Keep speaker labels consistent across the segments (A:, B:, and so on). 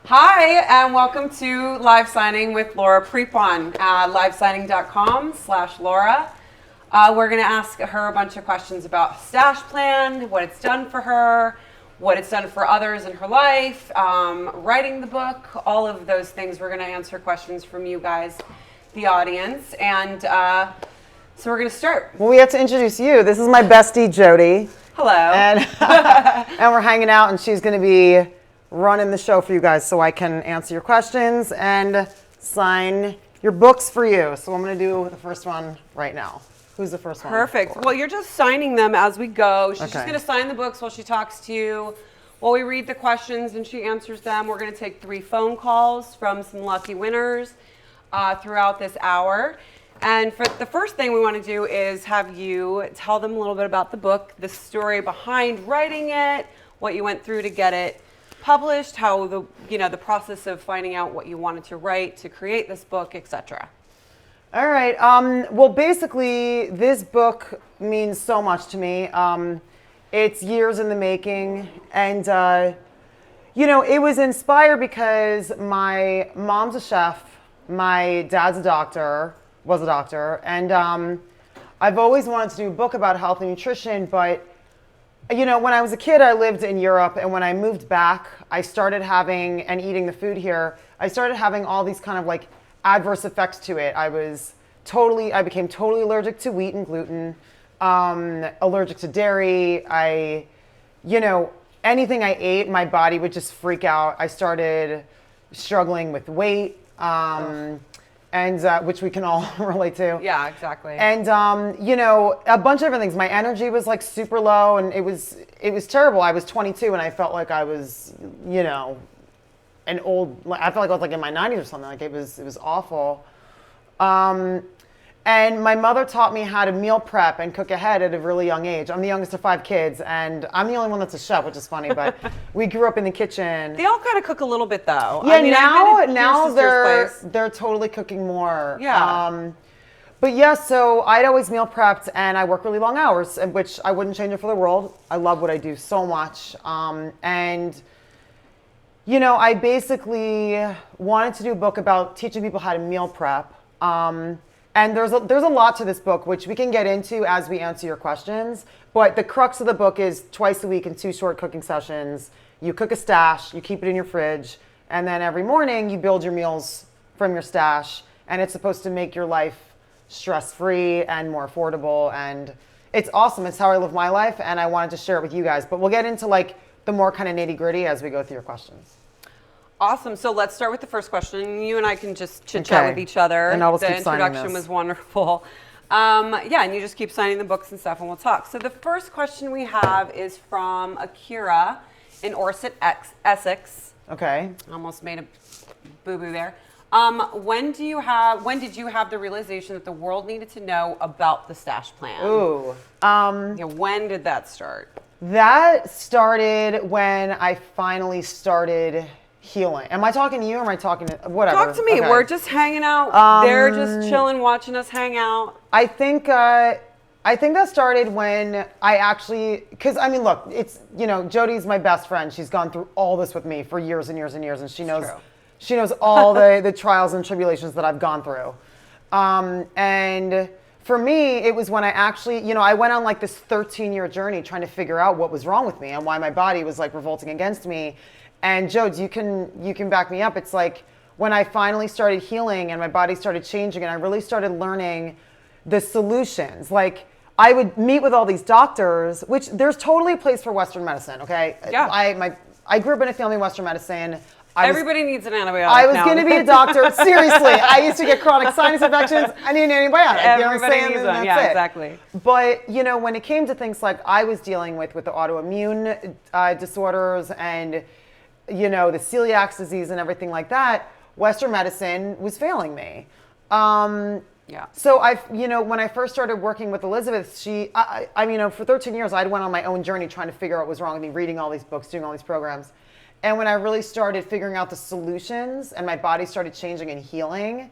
A: Hi, and welcome to Live Signing with Laura Prepon at livesigning.com/Laura. We're going to ask her a bunch of questions about Stash Plan, what it's done for her, what it's done for others in her life, writing the book, all of those things. We're going to answer questions from you guys, the audience, and so we're going to start.
B: Well, we have to introduce you. This is my bestie, Jody.
A: Hello.
B: And, and we're hanging out, and she's going to be running the show for you guys so I can answer your questions and sign your books for you. So I'm going to do the first one right now. Who's the first one?
A: Perfect. Well, you're just signing them as we go. She's
B: Okay.
A: just going to sign the books while she talks to you. While we read the questions and she answers them, we're going to take 3 phone calls from some lucky winners throughout this hour. And for the first thing we want to do is have you tell them a little bit about the book, the story behind writing it, what you went through to get it published, how the process of finding out what you wanted to write to create this book, etc.
B: All right. Well, basically, this book means so much to me. It's years in the making. And, it was inspired because my mom's a chef. My dad's was a doctor. And I've always wanted to do a book about health and nutrition. But, when I was a kid, I lived in Europe. And when I moved back, I started having, and eating the food here, I started having all these kind of like adverse effects to it. I became totally allergic to wheat and gluten, allergic to dairy. Anything I ate, my body would just freak out. I started struggling with weight, and which we can all relate to.
A: Yeah, exactly.
B: And a bunch of different things. My energy was like super low, and it was terrible. I was 22, and I felt like I was, an old. I felt like I was like in my 90s or something. Like it was awful. And my mother taught me how to meal prep and cook ahead at a really young age. I'm the youngest of 5 kids, and I'm the only one that's a chef, which is funny. But we grew up in the kitchen.
A: They all kind of cook a little bit, though.
B: Yeah,
A: I've been
B: now
A: at your sister's place.
B: they're totally cooking more.
A: Yeah.
B: But yeah, so I'd always meal prepped, and I work really long hours, which I wouldn't change it for the world. I love what I do so much, and I basically wanted to do a book about teaching people how to meal prep. And there's a lot to this book, which we can get into as we answer your questions. But the crux of the book is twice a week in 2 short cooking sessions. You cook a stash, you keep it in your fridge, and then every morning you build your meals from your stash. And it's supposed to make your life stress-free and more affordable. And it's awesome. It's how I live my life, and I wanted to share it with you guys. But we'll get into like the more kind of nitty-gritty as we go through your questions.
A: Awesome. So let's start with the first question. You and I can just chit-chat with each other.
B: And I'll just keep
A: the
B: signing
A: introduction
B: this.
A: was wonderful. And you just keep signing the books and stuff, and we'll talk. So the first question we have is from Akira in Orsett, Essex.
B: Okay.
A: Almost made a boo-boo there. When did you have the realization that the world needed to know about the Stash Plan?
B: Ooh.
A: When did that start?
B: That started when I finally started healing. Am I talking to you or am I talking to whatever?
A: Talk to me.
B: Okay.
A: We're just hanging out. They're just chilling, watching us hang out.
B: I think that started when I actually, because I mean, look, it's Jody's my best friend. She's gone through all this with me for years and years and years, and she knows all the trials and tribulations that I've gone through. And for me, it was when I actually, I went on like this 13-year journey trying to figure out what was wrong with me and why my body was like revolting against me. And Jodes, you can back me up. It's like when I finally started healing and my body started changing and I really started learning the solutions. Like I would meet with all these doctors, which there's totally a place for Western medicine, okay?
A: Yeah.
B: I grew up in a family of Western medicine.
A: Everybody needs an antibiotic.
B: I was going to be a doctor. Seriously, I used to get chronic sinus infections. I need an antibiotic.
A: Everybody needs one. Yeah, exactly.
B: But when it came to things like I was dealing with the autoimmune disorders and the celiac disease and everything like that, Western medicine was failing me.
A: Yeah.
B: So when I first started working with Elizabeth, for 13 years, I went on my own journey trying to figure out what was wrong with me, reading all these books, doing all these programs. And when I really started figuring out the solutions and my body started changing and healing,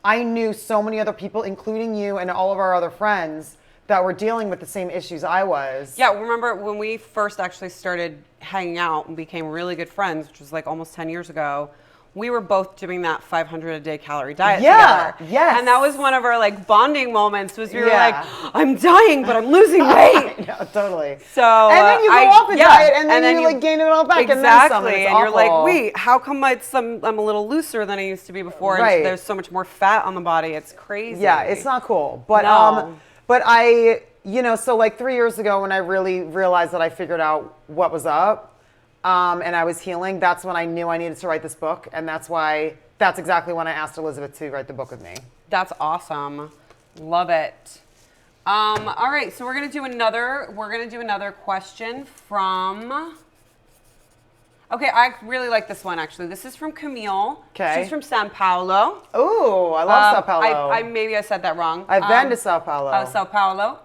B: I knew so many other people, including you and all of our other friends, that were dealing with the same issues I was.
A: Yeah, remember when we first actually started hanging out and became really good friends, which was like almost 10 years ago, we were both doing that 500 a day calorie diet together.
B: Yes.
A: And that was one of our like bonding moments was we were
B: Yeah.
A: like, I'm dying, but I'm losing weight.
B: Yeah, totally.
A: So
B: And then you go off a diet, and then you like gain it all back, and then some.
A: Exactly.
B: And
A: And you're like,
B: awful.
A: wait, how come I'm a little looser than I used to be before?
B: Right.
A: And there's so much more fat on the body. It's crazy.
B: Yeah, it's not cool. But
A: No.
B: but I, so like 3 years ago when I really realized that I figured out what was up, and I was healing, that's when I knew I needed to write this book, and that's exactly when I asked Elizabeth to write the book with me.
A: That's awesome. Love it. All right, so we're gonna do another question from. Okay, I really like this one actually. This is from Camille.
B: Okay.
A: She's from Sao Paulo.
B: Oh, I love Sao Paulo.
A: Maybe I said that wrong.
B: I've been to Sao Paulo.
A: Oh, Sao Paulo.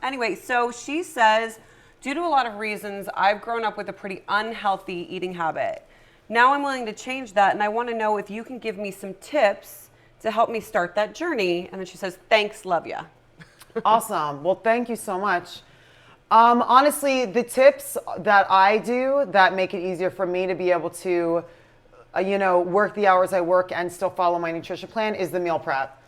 A: Anyway, so she says, due to a lot of reasons, I've grown up with a pretty unhealthy eating habit. Now I'm willing to change that, and I want to know if you can give me some tips to help me start that journey. And then she says, thanks, love ya.
B: Awesome. Well, thank you so much. Honestly, the tips that I do that make it easier for me to be able to, work the hours I work and still follow my nutrition plan is the meal prep.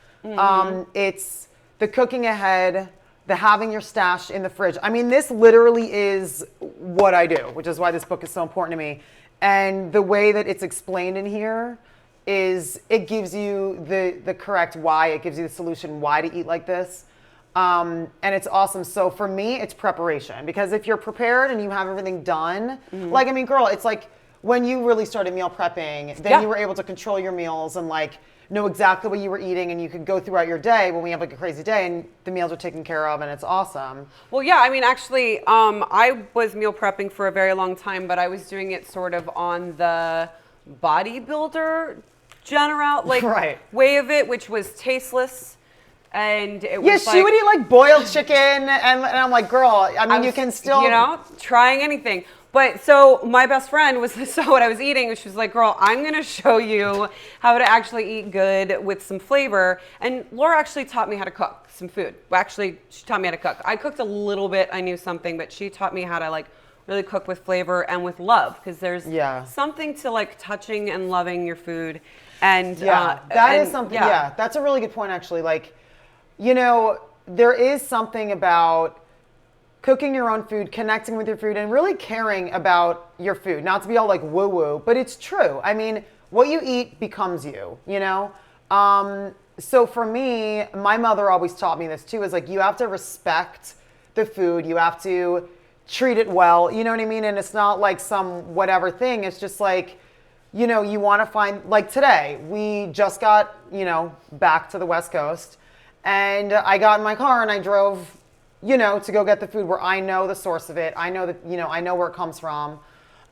B: It's the cooking ahead, the having your stash in the fridge. I mean, this literally is what I do, which is why this book is so important to me. And the way that it's explained in here is it gives you the correct why. It gives you the solution why to eat like this. And it's awesome. So for me, it's preparation, because if you're prepared and you have everything done, girl, it's like when you really started meal prepping, then you were able to control your meals and like know exactly what you were eating, and you could go throughout your day when we have like a crazy day and the meals are taken care of, and it's awesome.
A: Well, yeah, I mean, actually, I was meal prepping for a very long time, but I was doing it sort of on the bodybuilder way of it, which was tasteless. And it was
B: she would eat like boiled chicken, and I'm like, girl, I mean, you can still,
A: trying anything. But so my best friend saw what I was eating, and she was like, girl, I'm going to show you how to actually eat good with some flavor. And Laura actually taught me how to cook some food. Well, actually, she taught me how to cook. I cooked a little bit. I knew something, but she taught me how to like really cook with flavor and with love, because there's something to like touching and loving your food. And
B: is something. Yeah, that's a really good point, actually. Like, there is something about cooking your own food, connecting with your food, and really caring about your food. Not to be all like woo-woo, but it's true. I mean, what you eat becomes you, So for me, my mother always taught me this too, is like, you have to respect the food. You have to treat it well. You know what I mean? And it's not like some whatever thing. It's just like, you want to find, like today, we just got, back to the West Coast. And I got in my car and I drove, to go get the food where I know the source of it. I know that, I know where it comes from,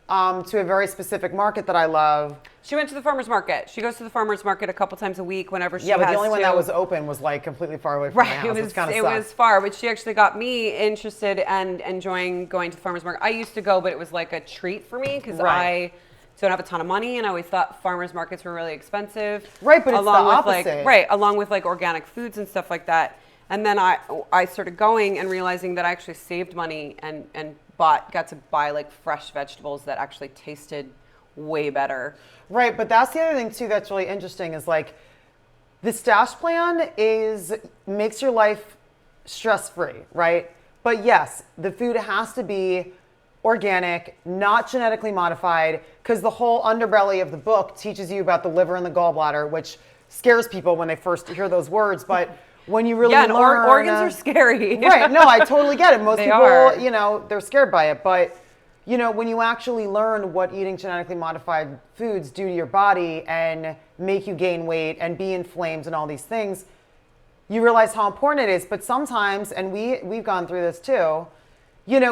B: to a very specific market that I love.
A: She went to the farmer's market. She goes to the farmer's market a couple times a week whenever she has to.
B: Yeah, but the only one that was open was like completely far away from my house.
A: It was far, but she actually got me interested and enjoying going to the farmer's market. I used to go, but it was like a treat for me because I don't have a ton of money, and I always thought farmers markets were really expensive.
B: Right, but it's the opposite.
A: Along with like organic foods and stuff like that. And then I started going and realizing that I actually saved money and got to buy like fresh vegetables that actually tasted way better.
B: Right, but that's the other thing too that's really interesting is like the stash plan makes your life stress-free, right? But yes, the food has to be organic, not genetically modified, because the whole underbelly of the book teaches you about the liver and the gallbladder, which scares people when they first hear those words, but when you really learn...
A: organs are scary.
B: Right, no, I totally get it. Most people,
A: are.
B: They're scared by it, but, when you actually learn what eating genetically modified foods do to your body and make you gain weight and be inflamed and all these things, you realize how important it is. But sometimes, and we've gone through this too,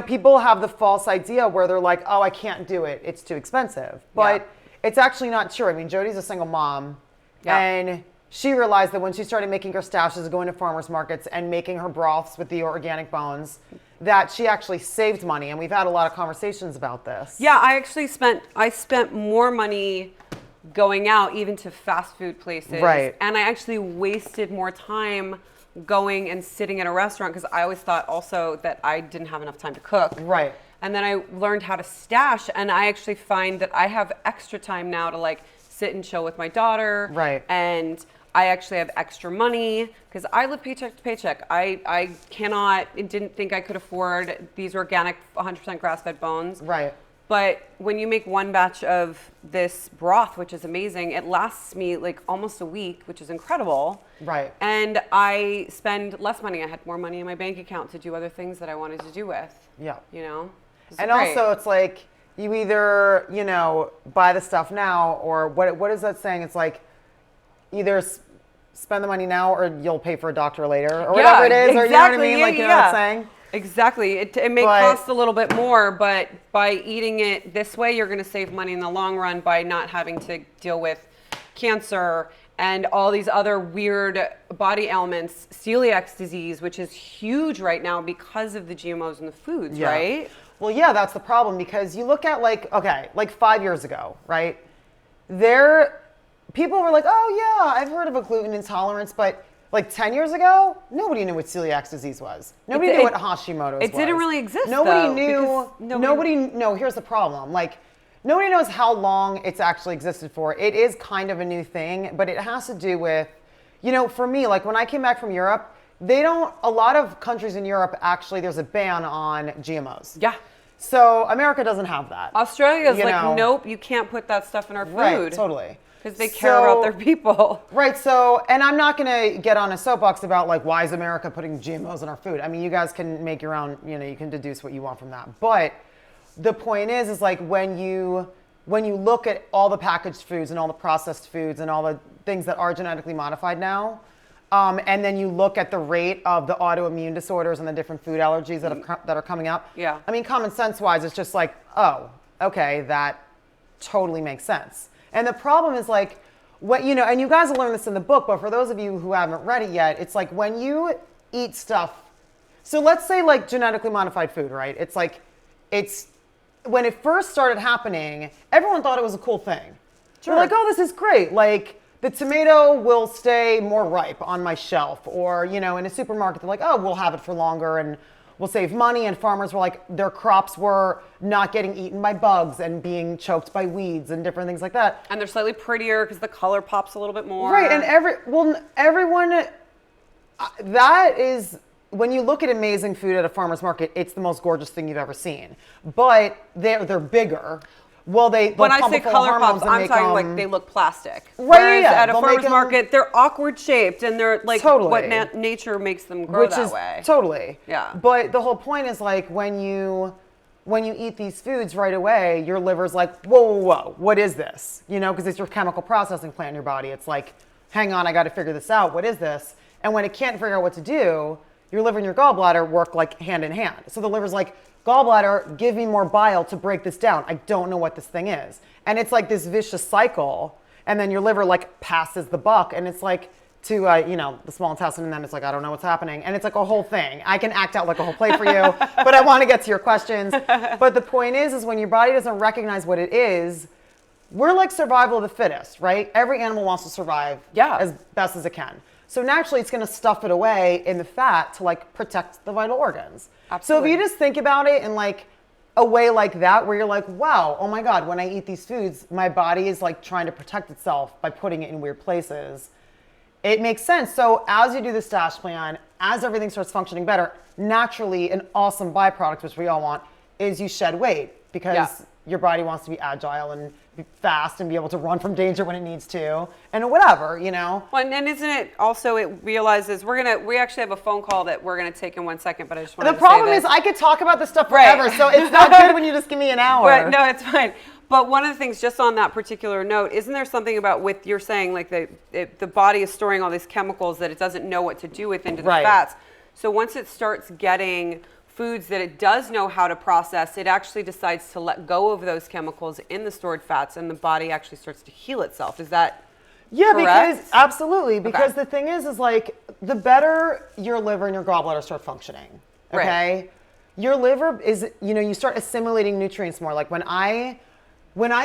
B: people have the false idea where they're like, oh, I can't do it. It's too expensive. But it's actually not true. I mean, Jody's a single mom. Yeah. And she realized that when she started making her stashes, going to farmers markets and making her broths with the organic bones, that she actually saved money. And we've had a lot of conversations about this.
A: Yeah, I spent more money going out, even to fast food places.
B: Right.
A: And I actually wasted more time going and sitting at a restaurant because I always thought also that I didn't have enough time to cook.
B: Right.
A: And then I learned how to stash, and I actually find that I have extra time now to like sit and chill with my daughter.
B: Right.
A: And I actually have extra money because I live paycheck to paycheck. I didn't think I could afford these organic 100% grass-fed bones.
B: Right.
A: But when you make one batch of this broth, which is amazing, it lasts me like almost a week, which is incredible.
B: Right.
A: And I spend less money. I had more money in my bank account to do other things that I wanted to do with.
B: Yeah.
A: You know? It's
B: And
A: great.
B: also it's like you either, buy the stuff now, or what is that saying? It's like either spend the money now or you'll pay for a doctor later, or whatever it is, or you know what I mean?
A: Yeah,
B: Like, you know what I'm saying?
A: Exactly. It may cost a little bit more, but by eating it this way, you're going to save money in the long run by not having to deal with cancer and all these other weird body ailments, celiac disease, which is huge right now because of the GMOs in the foods, right?
B: Well, yeah, that's the problem, because you look at like 5 years ago, right? People were like, oh yeah, I've heard of a gluten intolerance, but like 10 years ago, nobody knew what celiac disease was. Nobody knew what Hashimoto's was.
A: It didn't really exist,
B: Nobody
A: though,
B: knew. No, here's the problem. Like, nobody knows how long it's actually existed for. It is kind of a new thing, but it has to do with, for me, like when I came back from Europe, a lot of countries in Europe, actually, there's a ban on GMOs.
A: Yeah.
B: So America doesn't have that.
A: Australia's like, nope, you can't put that stuff in our food.
B: Right, totally.
A: Because they care about their people.
B: Right. So, and I'm not going to get on a soapbox about like, why is America putting GMOs in our food? I mean, you guys can make your own, you can deduce what you want from that. But the point is like when you look at all the packaged foods and all the processed foods and all the things that are genetically modified now, and then you look at the rate of the autoimmune disorders and the different food allergies that are coming up.
A: Yeah.
B: I mean, common sense wise, it's just like, oh, okay, that totally makes sense. And the problem is like, and you guys will learn this in the book, but for those of you who haven't read it yet, it's like when you eat stuff. So let's say like genetically modified food, right? It's like, when it first started happening, everyone thought it was a cool thing. Sure. They're like, oh, this is great. Like the tomato will stay more ripe on my shelf, or, in a supermarket, they're like, oh, we'll have it for longer and we'll save money. And farmers were like, their crops were not getting eaten by bugs and being choked by weeds and different things like that.
A: And they're slightly prettier because the color pops a little bit more.
B: Right. And everyone, that is, when you look at amazing food at a farmer's market, it's the most gorgeous thing you've ever seen. But they're bigger. Well, when
A: I say color pops, I'm talking like they look plastic.
B: Right,
A: Whereas
B: yeah.
A: at a farmer's market, they're awkward shaped and they're like what nature makes them grow that way.
B: Totally.
A: Yeah.
B: But the whole point is like when you eat these foods right away, your liver's like, whoa, what is this? Because it's your chemical processing plant in your body. It's like, hang on, I got to figure this out. What is this? And when it can't figure out what to do, your liver and your gallbladder work like hand in hand. So the liver's like, gallbladder, give me more bile to break this down. I don't know what this thing is. And it's like this vicious cycle. And then your liver like passes the buck, and it's like to, the small intestine, and then it's like, I don't know what's happening. And it's like a whole thing. I can act out like a whole play for you, but I want to get to your questions. But the point is when your body doesn't recognize what it is, we're like survival of the fittest, right? Every animal wants to survive as best as it can. So naturally, it's going to stuff it away in the fat to like protect the vital organs.
A: Absolutely.
B: So if you just think about it in like a way like that, where you're like, wow, oh my God, when I eat these foods, my body is like trying to protect itself by putting it in weird places. It makes sense. So as you do the stash plan, as everything starts functioning better, naturally an awesome byproduct, which we all want, is you shed weight because your body wants to be agile and be fast and be able to run from danger when it needs to, and whatever, Well,
A: and isn't it also, it realizes we actually have a phone call that we're gonna take in 1 second, but I just want to say
B: the problem is I could talk about this stuff forever, so it's not good when you just give me an hour.
A: Right, no, it's fine. But one of the things, just on that particular note, isn't there something about with you're saying like the body is storing all these chemicals that it doesn't know what to do with into the fats. So once it starts getting foods that it does know how to process, it actually decides to let go of those chemicals in the stored fats, and the body actually starts to heal itself. Is that correct?
B: Because absolutely. Because the thing is like the better your liver and your gallbladder start functioning, okay? Right. Your liver is, you start assimilating nutrients more. Like when I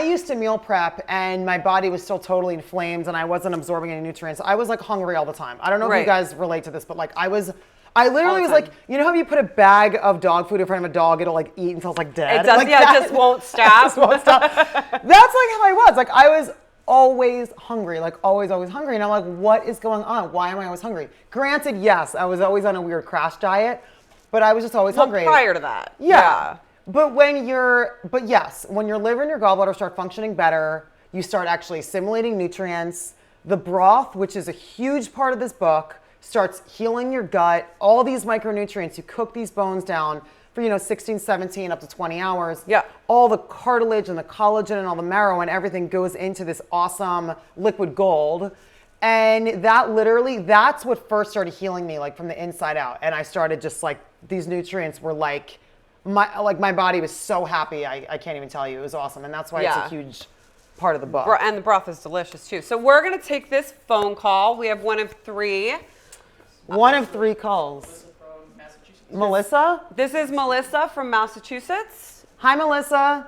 B: used to meal prep and my body was still totally inflamed and I wasn't absorbing any nutrients, I was like hungry all the time. I don't know if you guys relate to this, but like I was I literally was
A: time.
B: like, you know how you put a bag of dog food in front of a dog, it'll like eat until it's like dead?
A: It does,
B: like
A: yeah,
B: that.
A: it just won't stop.
B: Just won't stop. That's like how I was. Like I was always hungry, like always hungry. And I'm like, what is going on? Why am I always hungry? Granted, yes, I was always on a weird crash diet, but I was just always hungry.
A: Prior to that.
B: Yeah. But when your liver and your gallbladder start functioning better, you start actually assimilating nutrients. The broth, which is a huge part of this book, starts healing your gut. All these micronutrients, you cook these bones down for 16, 17, up to 20 hours.
A: Yeah.
B: All the cartilage and the collagen and all the marrow and everything goes into this awesome liquid gold. And that's what first started healing me, like from the inside out. And I started just like, these nutrients were like my body was so happy. I can't even tell you. It was awesome. And that's why it's a huge part of the book.
A: And the broth is delicious too. So we're going to take this phone call. We have one of three.
B: One of three calls. Melissa?
A: This is Melissa from Massachusetts.
B: Hi, Melissa.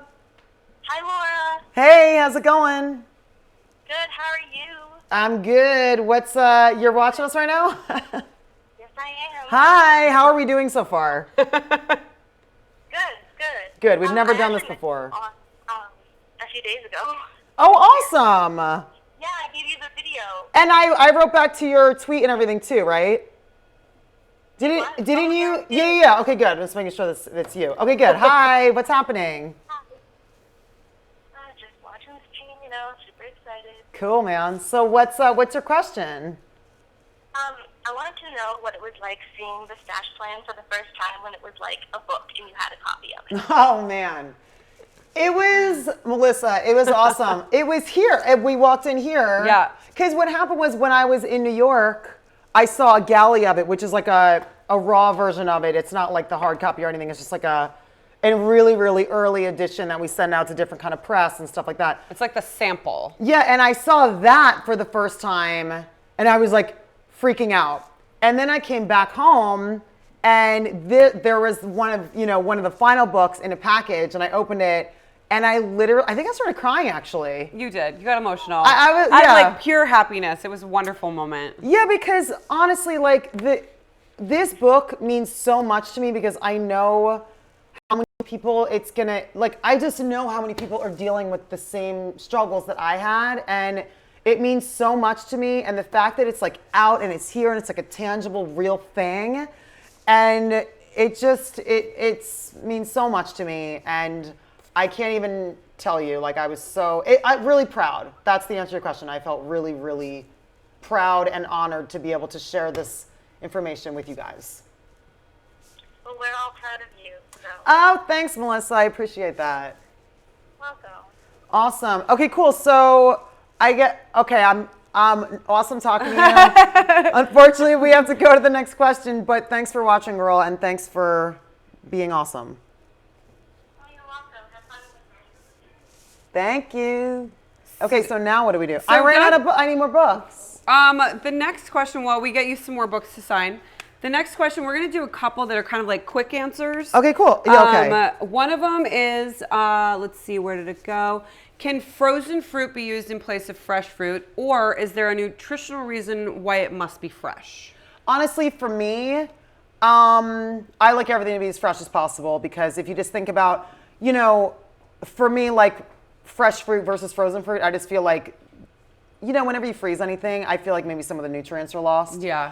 C: Hi, Laura.
B: Hey, how's it going?
C: Good. How are you?
B: I'm good. You're watching us right now?
C: Yes, I am.
B: Hi, how are we doing so far?
C: Good.
B: Good. We've never
C: I
B: done this
C: actually
B: before.
C: met you a few days ago.
B: Oh, awesome.
C: Yeah, I gave you the video.
B: And I wrote back to your tweet and everything too, right?
C: What?
B: Didn't
C: Oh,
B: you?
C: yeah.
B: Yeah. Okay, good. I'm just making sure that's you. Okay, good. Hi, what's happening?
C: Just watching the stream, super excited.
B: Cool, man. So what's your question?
C: I wanted to know what it was like seeing the stash plan for the first time when it was like a book and you had a copy of it.
B: Oh, man. It was, Melissa, it was awesome. It was here. And we walked in here.
A: Yeah.
B: Because what happened was when I was in New York, I saw a galley of it, which is like a raw version of it. It's not like the hard copy or anything. It's just like a really, really early edition that we send out to different kind of press and stuff like that.
A: It's like the sample.
B: Yeah, and I saw that for the first time, and I was like freaking out. And then I came back home, and there was one of the final books in a package, and I opened it, and I think I started crying actually.
A: You did. You got emotional.
B: I was,
A: I
B: yeah.
A: had like pure happiness. It was a wonderful moment.
B: Yeah, because honestly, like this book means so much to me because I know how many people it's gonna, like, I just know how many people are dealing with the same struggles that I had, and it means so much to me. And the fact that it's like out and it's here and it's like a tangible, real thing, and it means so much to me, and I can't even tell you. Like I'm really proud. That's the answer to your question. I felt really, really proud and honored to be able to share this information with you guys.
C: Well, we're all proud of you. So.
B: Oh, thanks, Melissa. I appreciate that.
C: Welcome.
B: Awesome. Okay, cool. So I'm awesome talking to you. Unfortunately, we have to go to the next question, but thanks for watching, girl, and thanks for being awesome.
C: Oh, you're welcome. Have fun with it.
B: Thank you. Okay, so now what do we do? I ran out of I need more books.
A: The next question, while we get you some more books to sign, the next question, we're going to do a couple that are kind of like quick answers.
B: Okay, cool. Yeah, okay.
A: One of them is, let's see, where did it go? Can frozen fruit be used in place of fresh fruit, or is there a nutritional reason why it must be fresh?
B: Honestly, for me, I like everything to be as fresh as possible, because if you just think about, for me, like fresh fruit versus frozen fruit, I just feel like, whenever you freeze anything, I feel like maybe some of the nutrients are lost.
A: Yeah.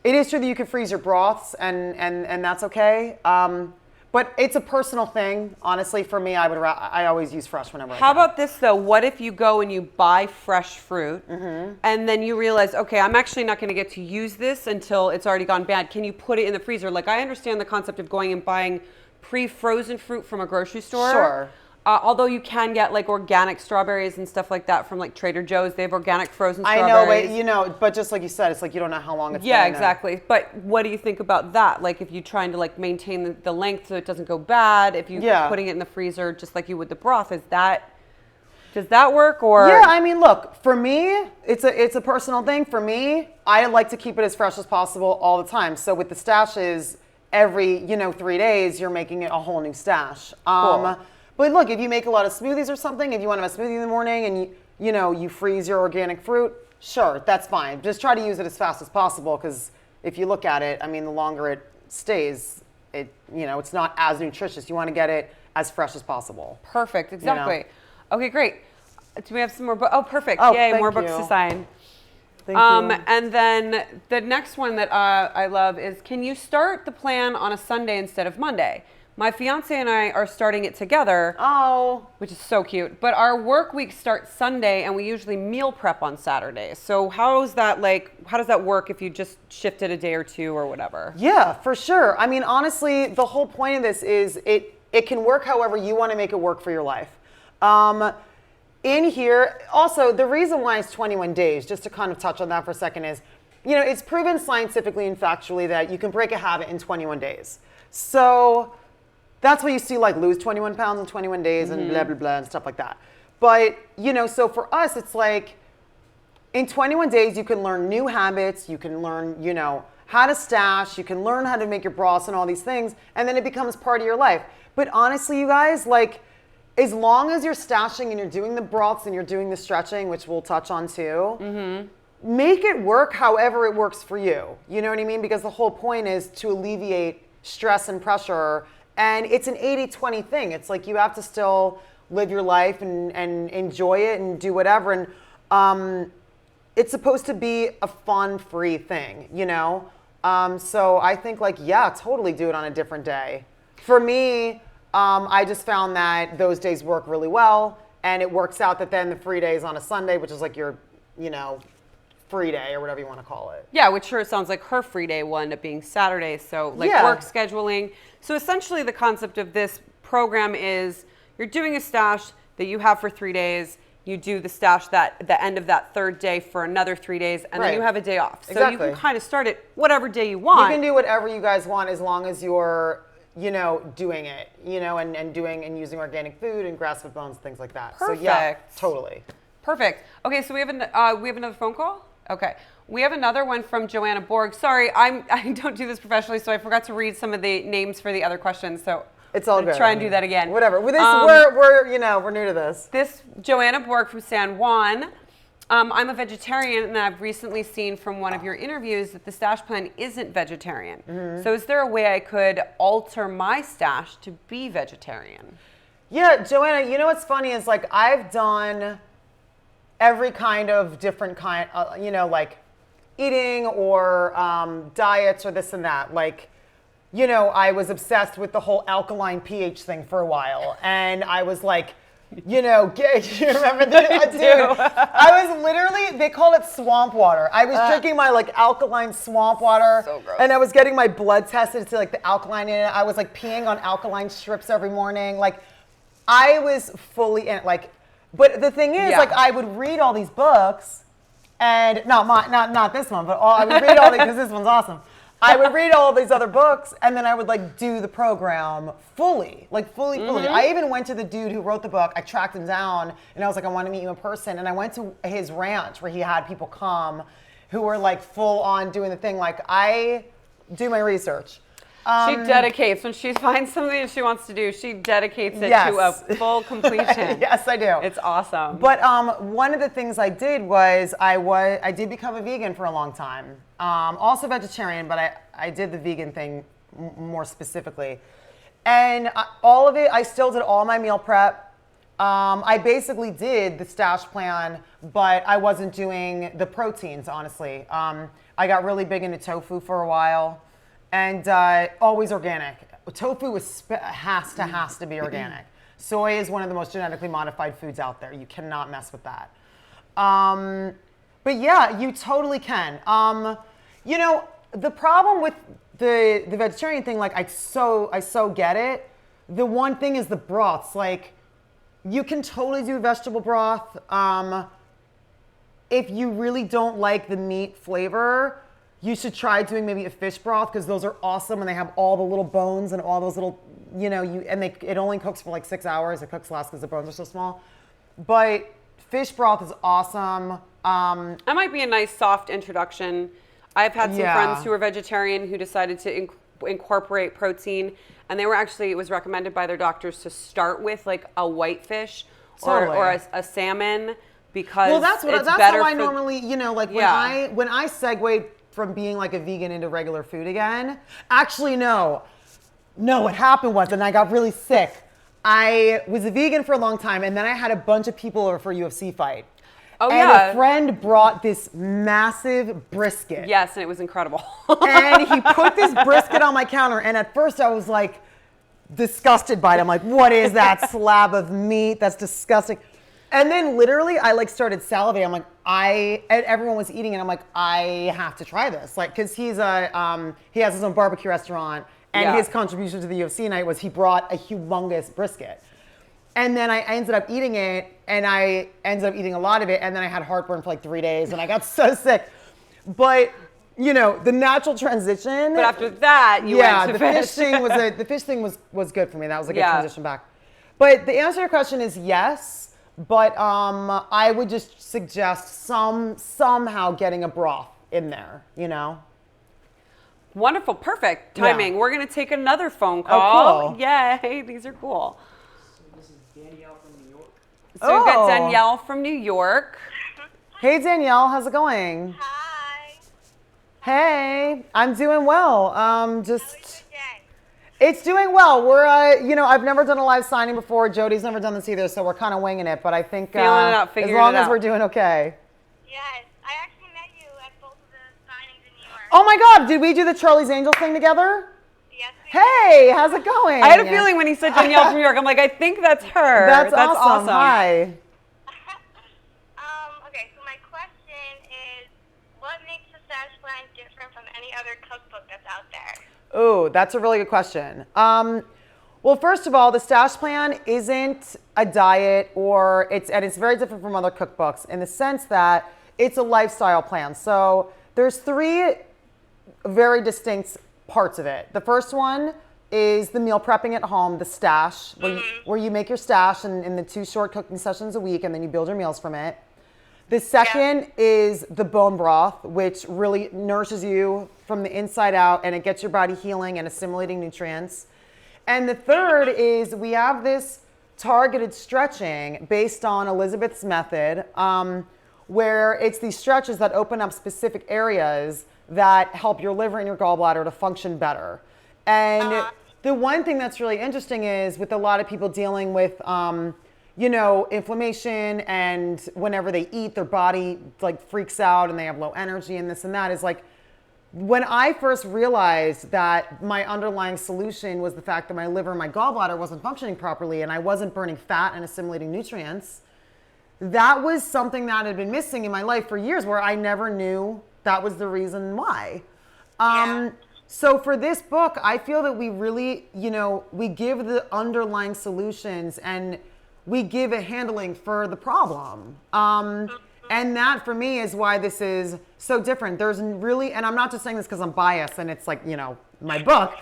B: It is true that you can freeze your broths, and that's okay. But it's a personal thing. Honestly, for me, I always use fresh whenever I can.
A: How about this though? What if you go and you buy fresh fruit, and then you realize, okay, I'm actually not going to get to use this until it's already gone bad. Can you put it in the freezer? Like, I understand the concept of going and buying pre-frozen fruit from a grocery store.
B: Sure.
A: Although you can get like organic strawberries and stuff like that from like Trader Joe's. They have organic frozen
B: I
A: strawberries.
B: know, but just like you said, it's like you don't know how long it's
A: Yeah,
B: been.
A: exactly. But what do you think about that? Like if you're trying to like maintain the length so it doesn't go bad, if you're putting it in the freezer just like you would the broth, does that work? Or
B: Yeah, I mean, look, for me, it's a personal thing. For me, I like to keep it as fresh as possible all the time. So with the stashes, every 3 days, you're making it a whole new stash.
A: Cool.
B: But look, if you make a lot of smoothies or something, if you want to have a smoothie in the morning and you freeze your organic fruit, sure, that's fine. Just try to use it as fast as possible, because if you look at it, I mean, the longer it stays, it's not as nutritious. You want to get it as fresh as possible.
A: Perfect. Exactly. Okay, great. Do we have some more books? Oh, perfect.
B: Oh,
A: Yay,
B: thank
A: more books
B: you.
A: to sign.
B: Thank you.
A: And then the next one that I love is, can you start the plan on a Sunday instead of Monday? My fiance and I are starting it together.
B: Oh.
A: Which is so cute. But our work week starts Sunday, and we usually meal prep on Saturdays. So how does that work if you just shifted a day or two or whatever?
B: Yeah, for sure. I mean, honestly, the whole point of this is it can work however you want to make it work for your life. In here, also, the reason why it's 21 days, just to kind of touch on that for a second, is, it's proven scientifically and factually that you can break a habit in 21 days. So that's why you see like lose 21 pounds in 21 days and blah, blah, blah and stuff like that. But, so for us, it's like in 21 days, you can learn new habits. You can learn, how to stash. You can learn how to make your broths and all these things. And then it becomes part of your life. But honestly, you guys, like, as long as you're stashing and you're doing the broths and you're doing the stretching, which we'll touch on too, make it work however it works for you. You know what I mean? Because the whole point is to alleviate stress and pressure. And it's an 80-20 thing. It's like you have to still live your life and enjoy it and do whatever. And it's supposed to be a fun, free thing, So I think totally do it on a different day. For me, I just found that those days work really well. And it works out that then the free day is on a Sunday, which is like your, free day or whatever you want to call it.
A: Yeah, which sure sounds like her free day will end up being Saturday. So work scheduling. So essentially the concept of this program is you're doing a stash that you have for 3 days. You do the stash the end of that third day for another 3 days, and then you have a day off. So you can kind of start it whatever day you want.
B: You can do whatever you guys want as long as you're, doing it, and doing and using organic food and grass-fed bones, things like that.
A: Perfect.
B: So yeah, totally.
A: Perfect. Okay, so we have another phone call? Okay. We have another one from Joanna Borg. Sorry, I don't do this professionally, so I forgot to read some of the names for the other questions. So
B: it's all good.
A: Try and do that again.
B: Whatever. With this, we're new to this.
A: This Joanna Borg from San Juan. I'm a vegetarian, and I've recently seen from one of your interviews that the stash plan isn't vegetarian. So is there a way I could alter my stash to be vegetarian?
B: Yeah, Joanna, what's funny is like I've done every kind of different kind, like eating or diets or this and that. Like, I was obsessed with the whole alkaline pH thing for a while. And I was like, you remember that? Dude, I was literally, they call it swamp water. I was drinking my like alkaline swamp water.
A: So gross.
B: And I was getting my blood tested to see like the alkaline in it. I was like peeing on alkaline strips every morning. Like I was fully in it. Like, but the thing is, like, I would read all these books, and not this one, but I would read all these because this one's awesome. I would read all these other books, and then I would like do the program fully. I even went to the dude who wrote the book. I tracked him down, and I was like, I want to meet you in person. And I went to his ranch where he had people come who were like full on doing the thing. Like I do my research.
A: She dedicates, when she finds something that she wants to do, she dedicates it to a full completion.
B: Yes, I do.
A: It's awesome.
B: But one of the things I did was I did become a vegan for a long time. Also vegetarian, but I did the vegan thing more specifically. And all of it, I still did all my meal prep. I basically did the stash plan, but I wasn't doing the proteins, honestly. I got really big into tofu for a while. And always organic. Tofu has to be organic. Soy is one of the most genetically modified foods out there. You cannot mess with that. But yeah, you totally can. The problem with the vegetarian thing, like I so get it. The one thing is the broths. Like you can totally do vegetable broth. If you really don't like the meat flavor, you should try doing maybe a fish broth because those are awesome and they have all the little bones and all those little, it only cooks for like 6 hours. It cooks less because the bones are so small. But fish broth is awesome.
A: That might be a nice soft introduction. I've had some friends who are vegetarian who decided to incorporate protein, and it was recommended by their doctors to start with like a whitefish or a salmon because
B: that's
A: it's
B: how
A: better
B: I normally, when I segued from being like a vegan into regular food again. Actually, no. No, what happened was, and I got really sick. I was a vegan for a long time, and then I had a bunch of people over for a UFC fight.
A: Oh,
B: and
A: yeah.
B: a friend brought this massive brisket.
A: Yes, and it was incredible.
B: And he put this brisket on my counter, and at first I was like disgusted by it. I'm like, what is that slab of meat? That's disgusting. And then literally I like started salivating. I'm like, and everyone was eating it. I'm like, I have to try this. Like, cause he has his own barbecue restaurant, and his contribution to the UFC night was he brought a humongous brisket. And then I ended up eating it, and I ended up eating a lot of it, and then I had heartburn for like 3 days, and I got so sick. But you know, the natural transition.
A: But after that, you went to fish.
B: The fish thing was good for me. That was a good transition back. But the answer to your question is yes. But I would just suggest somehow getting a broth in there. You know.
A: Wonderful, perfect timing.
B: Yeah.
A: We're gonna take another phone call.
B: Oh, cool.
A: Yay, these are cool.
D: This is Danielle from New York.
A: So we've got Danielle from New York.
B: Hey Danielle, how's it going?
C: Hi.
B: Hey, I'm doing well.
C: How was your day?
B: It's doing well. We're, I've never done a live signing before. Jody's never done this either, so we're kind of winging it. But I think
A: Feeling it out,
B: as
A: figuring
B: long
A: it
B: as
A: out.
B: we're doing okay.
C: Yes, I actually met you at both of the signings in New York.
B: Oh my God, did we do the Charlie's Angels thing together?
C: Yes, we
B: Hey, how's it going?
A: I had a feeling when he said Danielle from New York, I'm like, I think that's her.
B: That's awesome. Hi.
C: did. Okay, so my question is, what makes the stash plan different from any other cookbook that's out there?
B: Oh, that's a really good question. Well, first of all, the stash plan isn't a diet and it's very different from other cookbooks in the sense that it's a lifestyle plan. So there's 3 very distinct parts of it. The first one is the meal prepping at home, the stash, where you make your stash in the 2 short cooking sessions a week, and then you build your meals from it. The second is the bone broth, which really nourishes you from the inside out, and it gets your body healing and assimilating nutrients. And the third is we have this targeted stretching based on Elizabeth's method, where it's these stretches that open up specific areas that help your liver and your gallbladder to function better. And the one thing that's really interesting is with a lot of people dealing with inflammation, and whenever they eat, their body like freaks out and they have low energy and this and that, is like, when I first realized that my underlying solution was the fact that my liver and my gallbladder wasn't functioning properly and I wasn't burning fat and assimilating nutrients, that was something that had been missing in my life for years, where I never knew that was the reason why. So for this book, I feel that we really, we give the underlying solutions and we give a handling for the problem. And that for me is why this is so different. There's really, and I'm not just saying this because I'm biased and it's like, my book,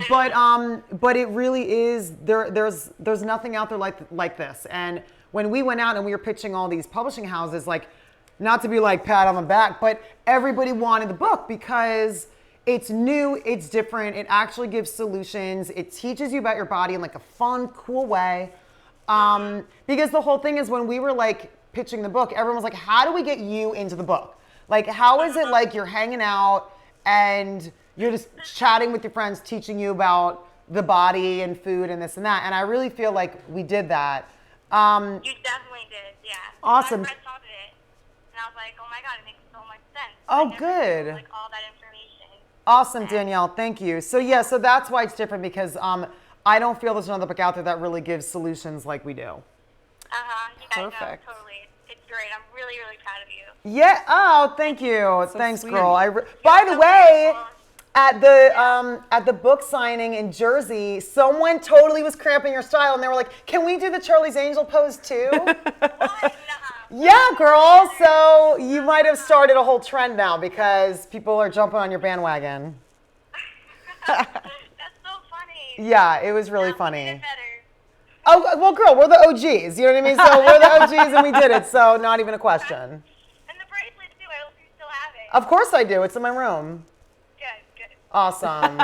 B: but it really is, there's nothing out there like this. And when we went out and we were pitching all these publishing houses, like, not to be like pat on the back, but everybody wanted the book because it's new, it's different, it actually gives solutions, it teaches you about your body in like a fun, cool way. Because the whole thing is, when we were like pitching the book, everyone was like, how do we get you into the book? Like, how is it like you're hanging out and you're just chatting with your friends, teaching you about the body and food and this and that? And I really feel like we did that.
C: You definitely did, yeah.
B: Awesome.
C: I read some of it, and I was like, oh my God, it makes so much sense.
B: Oh,
C: I never
B: good.
C: knew, like, all that information.
B: Awesome, Danielle. Thank you. So that's why it's different, because I don't feel there's another book out there that really gives solutions like we do.
C: You guys
A: Perfect.
C: know, totally. It's great. I'm really, really proud of you.
B: Yeah. Oh, thank you. Thanks,
A: sweet.
B: girl. By the way, at the book signing in Jersey, someone totally was cramping your style, and they were like, "Can we do the Charlie's Angel pose too?"
C: What?
B: Yeah, girl. So you might have started a whole trend now because people are jumping on your bandwagon.
C: That's so funny.
B: Yeah, it was really
C: Now,
B: funny.
C: we did better.
B: Oh, well, girl, we're the OGs. You know what I mean? So we're the OGs and we did it. So not even a question.
C: And the bracelet too. I hope you still have it.
B: Of course I do. It's in my room.
C: Good.
B: Awesome.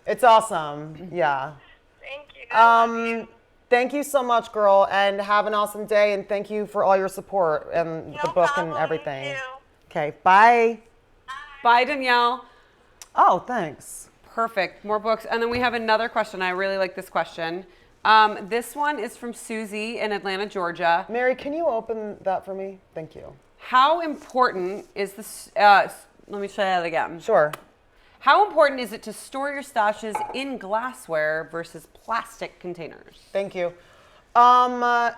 B: It's awesome. Yeah.
C: Thank you. I love you.
B: Thank you so much, girl, and have an awesome day. And thank you for all your support and the
C: No
B: book
C: problem,
B: and everything.
C: you too.
B: Okay, bye.
C: Bye.
A: Bye, Danielle.
B: Oh, thanks.
A: Perfect. More books. And then we have another question. I really like this question. This one is from Susie in Atlanta, Georgia.
B: Mary, can you open that for me? Thank you.
A: How important is this? Let me try that again.
B: Sure.
A: How important is it to store your stashes in glassware versus plastic containers?
B: Thank you. Oh,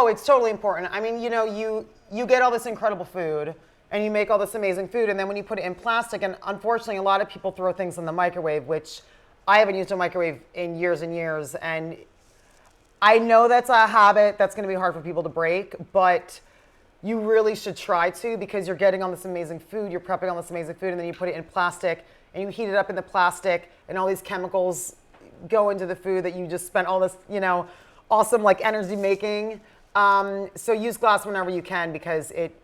B: it's totally important. I mean, you get all this incredible food and you make all this amazing food, and then when you put it in plastic, and unfortunately a lot of people throw things in the microwave, which I haven't used a microwave in years and years, and I know that's a habit that's going to be hard for people to break, but you really should try to, because you're getting all this amazing food, you're prepping all this amazing food, and then you put it in plastic and you heat it up in the plastic, and all these chemicals go into the food that you just spent all this, awesome energy making. So use glass whenever you can, because it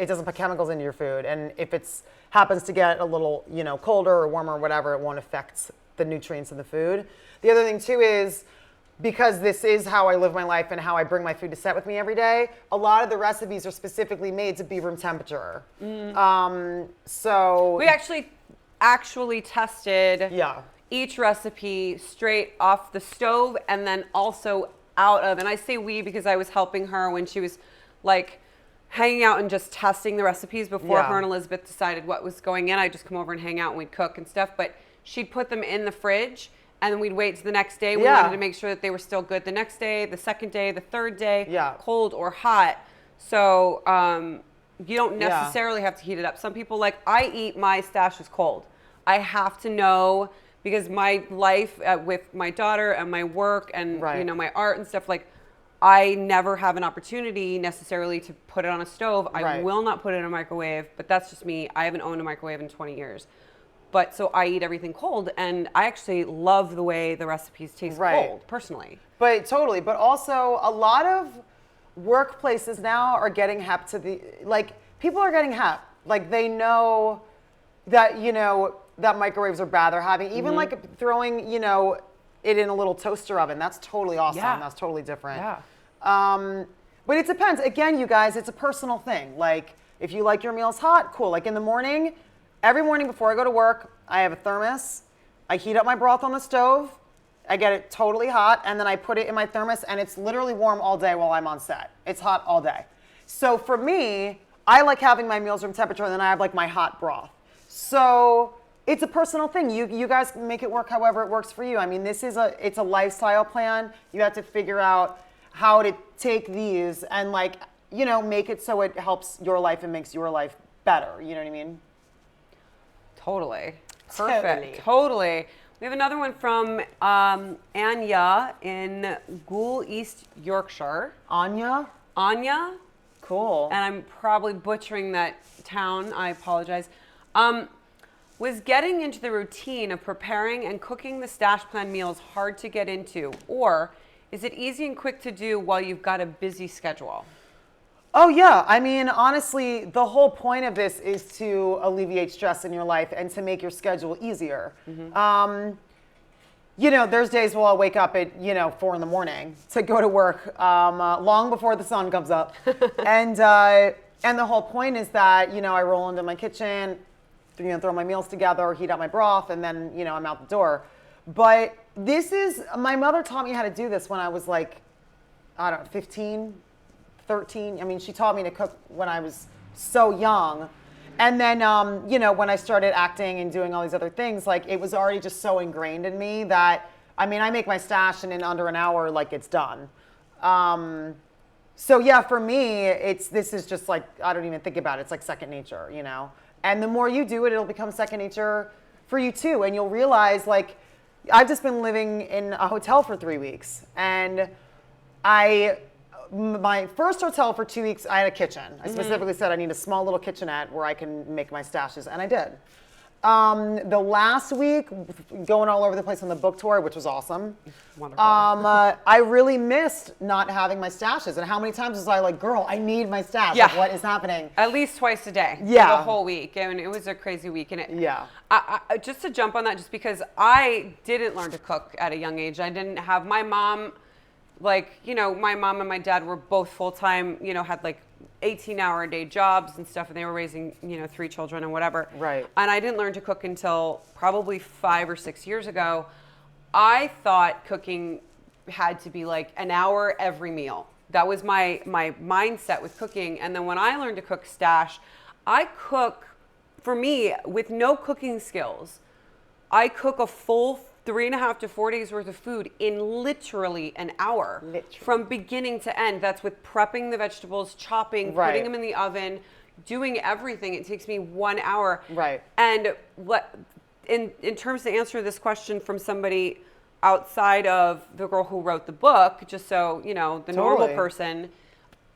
B: doesn't put chemicals into your food, and if it's happens to get a little colder or warmer or whatever, it won't affect the nutrients in the food. The other thing too is, because this is how I live my life and how I bring my food to set with me every day, a lot of the recipes are specifically made to be room temperature. So
A: we actually tested
B: yeah.
A: each recipe straight off the stove and then also out of, and I say we because I was helping her when she was hanging out and just testing the recipes before
B: Yeah.
A: her and Elizabeth decided what was going in. I'd just come over and hang out and we'd cook and stuff, but she'd put them in the fridge and then we'd wait to the next day. We
B: Yeah.
A: wanted to make sure that they were still good the next day, the second day, the third day,
B: Yeah.
A: cold or hot. So you don't
B: Yeah.
A: necessarily have to heat it up. Some people I eat my stashes cold. I have to know, because my life with my daughter and my work and
B: Right.
A: my art and stuff, I never have an opportunity necessarily to put it on a stove. I
B: Right.
A: will not put it in a microwave, but that's just me. I haven't owned a microwave in 20 years. But so I eat everything cold, and I actually love the way the recipes taste
B: Right.
A: cold, personally.
B: But totally. But also, a lot of workplaces now are getting hep to the, people are getting hep. They know that, that microwaves are bad. They're having, even throwing, it in a little toaster oven. That's totally awesome.
A: Yeah.
B: That's totally different.
A: Yeah.
B: But it depends. Again, you guys, it's a personal thing. If you like your meals hot, cool. In the morning, every morning before I go to work, I have a thermos. I heat up my broth on the stove. I get it totally hot, and then I put it in my thermos, and it's literally warm all day while I'm on set. It's hot all day. So for me, I like having my meals room temperature, and then I have my hot broth. So it's a personal thing. You guys make it work however it works for you. I mean, it's a lifestyle plan. You have to figure out how to take these and make it so it helps your life and makes your life better. You know what I mean?
A: Totally. Perfect. Totally. We have another one from Anya in Goole, East Yorkshire.
B: Anya?
A: Anya,
B: Cool.
A: and I'm probably butchering that town. I apologize. Was getting into the routine of preparing and cooking the stash plan meals hard to get into, or is it easy and quick to do while you've got a busy schedule?
B: Oh, yeah. I mean, honestly, the whole point of this is to alleviate stress in your life and to make your schedule easier. There's days where I'll wake up at, 4 in the morning to go to work long before the sun comes up. And the whole point is that, I roll into my kitchen, throw my meals together, heat up my broth, and then, I'm out the door. But my mother taught me how to do this when I was 15, 13. I mean, she taught me to cook when I was so young. And then, when I started acting and doing all these other things, it was already just so ingrained in me that, I make my stash and in under an hour, it's done. So yeah, for me, this is just I don't even think about it. It's second nature, And the more you do it, it'll become second nature for you too. And you'll realize, I've just been living in a hotel for 3 weeks, and my first hotel for 2 weeks, I had a kitchen. I specifically said I need a small little kitchenette where I can make my stashes, and I did. The last week, going all over the place on the book tour, which was awesome.
A: Wonderful.
B: I really missed not having my stashes. And how many times was I girl, I need my stash.
A: Yeah.
B: What is happening?
A: At least twice a day.
B: Yeah.
A: For the whole week. I mean, it was a crazy week. And
B: Yeah.
A: I just to jump on that, just because I didn't learn to cook at a young age. I didn't have my mom, my mom and my dad were both full-time, had 18-hour-a-day jobs and stuff, and they were raising, 3 children and whatever.
B: Right.
A: And I didn't learn to cook until probably 5 or 6 years ago. I thought cooking had to be like an hour every meal. That was my mindset with cooking. And then when I learned to cook Stash, I cook, for me, with no cooking skills, I cook a full 3.5 to 4 days worth of food in literally an hour. From beginning to end. That's with prepping the vegetables, chopping, putting them in the oven, doing everything. It takes me 1 hour.
B: Right.
A: And in terms to answer this question from somebody outside of the girl who wrote the book, just so, the normal person,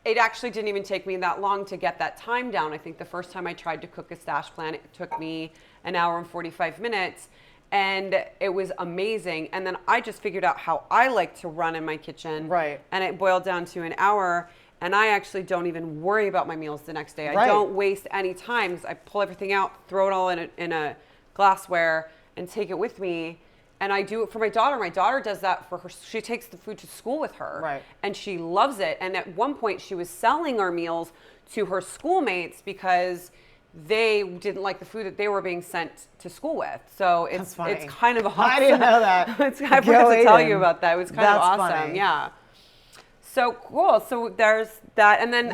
A: it actually didn't even take me that long to get that time down. I think the first time I tried to cook a Stash plan, it took me an hour and 45 minutes. And it was amazing. And then I just figured out how I like to run in my kitchen.
B: Right.
A: And it boiled down to an hour. And I actually don't even worry about my meals the next day. I don't waste any time. I pull everything out, throw it all in a glassware, and take it with me. And I do it for my daughter. My daughter does that for her. She takes the food to school with her.
B: Right.
A: And she loves it. And at one point, she was selling our meals to her schoolmates because they didn't like the food that they were being sent to school with. So it's kind of awesome.
B: I didn't know that.
A: I forgot to tell you about that. It was kind of awesome.
B: Funny.
A: Yeah. So cool. So there's that. And then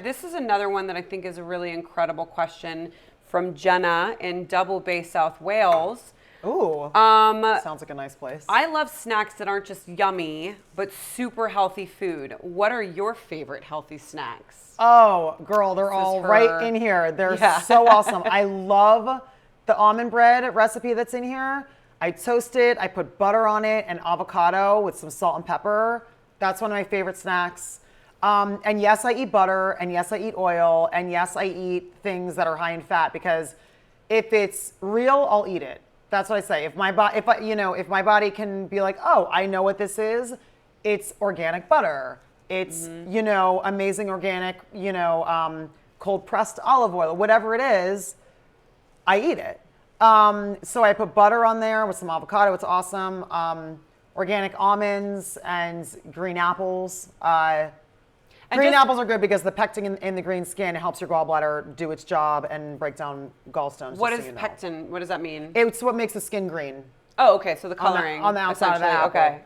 A: this is another one that I think is a really incredible question from Jenna in Double Bay, South Wales.
B: Ooh. Sounds like a nice place.
A: I love snacks that aren't just yummy, but super healthy food. What are your favorite healthy snacks?
B: Oh, girl, they're all right in here. They're so awesome. I love the almond bread recipe that's in here. I toast it, I put butter on it and avocado with some salt and pepper. That's one of my favorite snacks. And yes, I eat butter, and yes, I eat oil, and yes, I eat things that are high in fat, because if it's real, I'll eat it. That's what I say. If my body can be like, oh, I know what this is. It's organic butter. It's, amazing organic, cold pressed olive oil, whatever it is, I eat it. So I put butter on there with some avocado. It's awesome. Organic almonds and green apples. Green apples are good because the pectin in the green skin helps your gallbladder do its job and break down gallstones.
A: What is pectin? What does that mean?
B: It's what makes the skin green.
A: Oh, okay. So the coloring
B: on the outside of the apple.
A: Okay.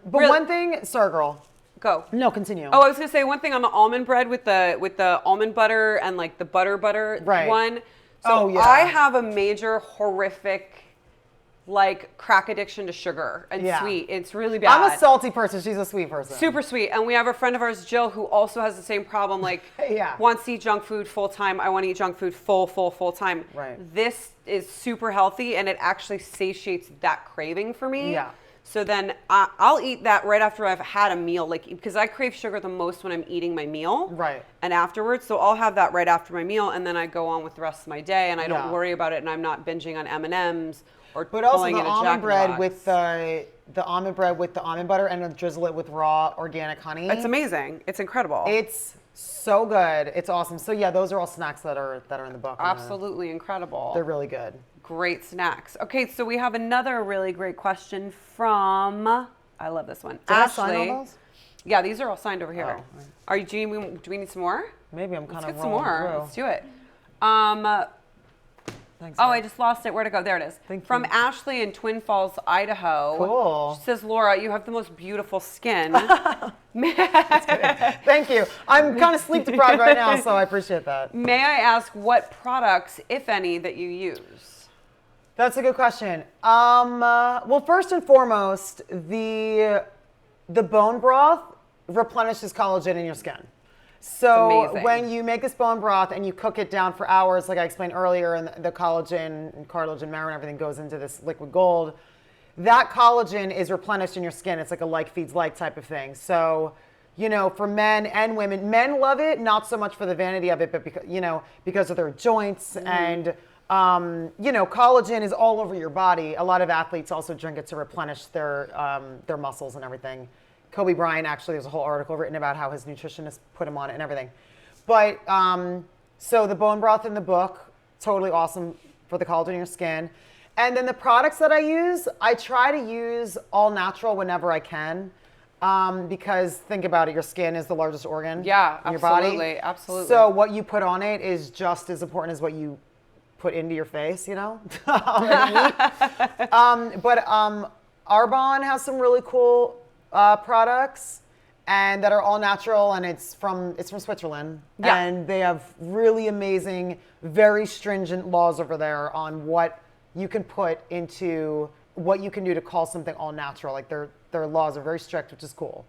B: But one thing, sorry, girl.
A: Go.
B: No, continue.
A: Oh, I was gonna say one thing on the almond bread with the almond butter and like the butter one. So I have a major horrific like crack addiction to sugar and sweet. It's really bad.
B: I'm a salty person. She's a sweet person.
A: Super sweet. And we have a friend of ours, Jill, who also has the same problem. Like wants to eat junk food full time. I want to eat junk food full time.
B: Right.
A: This is super healthy and it actually satiates that craving for me.
B: Yeah.
A: So then I'll eat that right after I've had a meal, like because I crave sugar the most when I'm eating my meal.
B: Right.
A: And afterwards, so I'll have that right after my meal, and then I go on with the rest of my day, and I don't worry about it, and I'm not binging on M&Ms or
B: but also
A: pulling
B: the
A: in a
B: almond
A: Jack
B: bread with the almond bread with the almond butter and then drizzle it with raw organic honey.
A: It's amazing. It's incredible.
B: It's so good. It's awesome. So yeah, those are all snacks that are in the book.
A: Absolutely incredible.
B: They're really good.
A: Great snacks. Okay, so we have another really great question from, I love this one.
B: Did I
A: Ashley.
B: sign all those?
A: Yeah, these are all signed over here.
B: Oh,
A: Are you? Do we need some more?
B: Maybe I'm kind
A: Let's
B: of
A: get some
B: rolling
A: more.
B: through.
A: Let's do it.
B: Thanks.
A: Oh, I just lost it. Where'd it go? There it is.
B: Thank
A: From
B: you.
A: Ashley in Twin Falls, Idaho.
B: Cool.
A: She says, Laura, you have the most beautiful skin.
B: Thank you. I'm kind of sleep deprived right now, so I appreciate that.
A: May I ask what products, if any, that you use?
B: That's a good question. Well, first and foremost, the bone broth replenishes collagen in your skin. So when you make this bone broth and you cook it down for hours, like I explained earlier, and the collagen and cartilage and marrow and everything goes into this liquid gold, that collagen is replenished in your skin. It's like a like feeds like type of thing. So, for men and women, men love it, not so much for the vanity of it, but because of their joints and, collagen is all over your body. A lot of athletes also drink it to replenish their muscles and everything. Kobe Bryant, actually, there's a whole article written about how his nutritionist put him on it and everything. But, so the bone broth in the book, totally awesome for the collagen in your skin. And then the products that I use, I try to use all natural whenever I can. Because think about it, your skin is the largest organ
A: Yeah,
B: in your body.
A: absolutely, absolutely.
B: So what you put on it is just as important as what you put into your face, you know? But Arbonne has some really cool products and that are all natural, and it's from Switzerland.
A: Yeah.
B: And they have really amazing, very stringent laws over there on what you can put into what you can do to call something all natural. Like their laws are very strict, which is cool.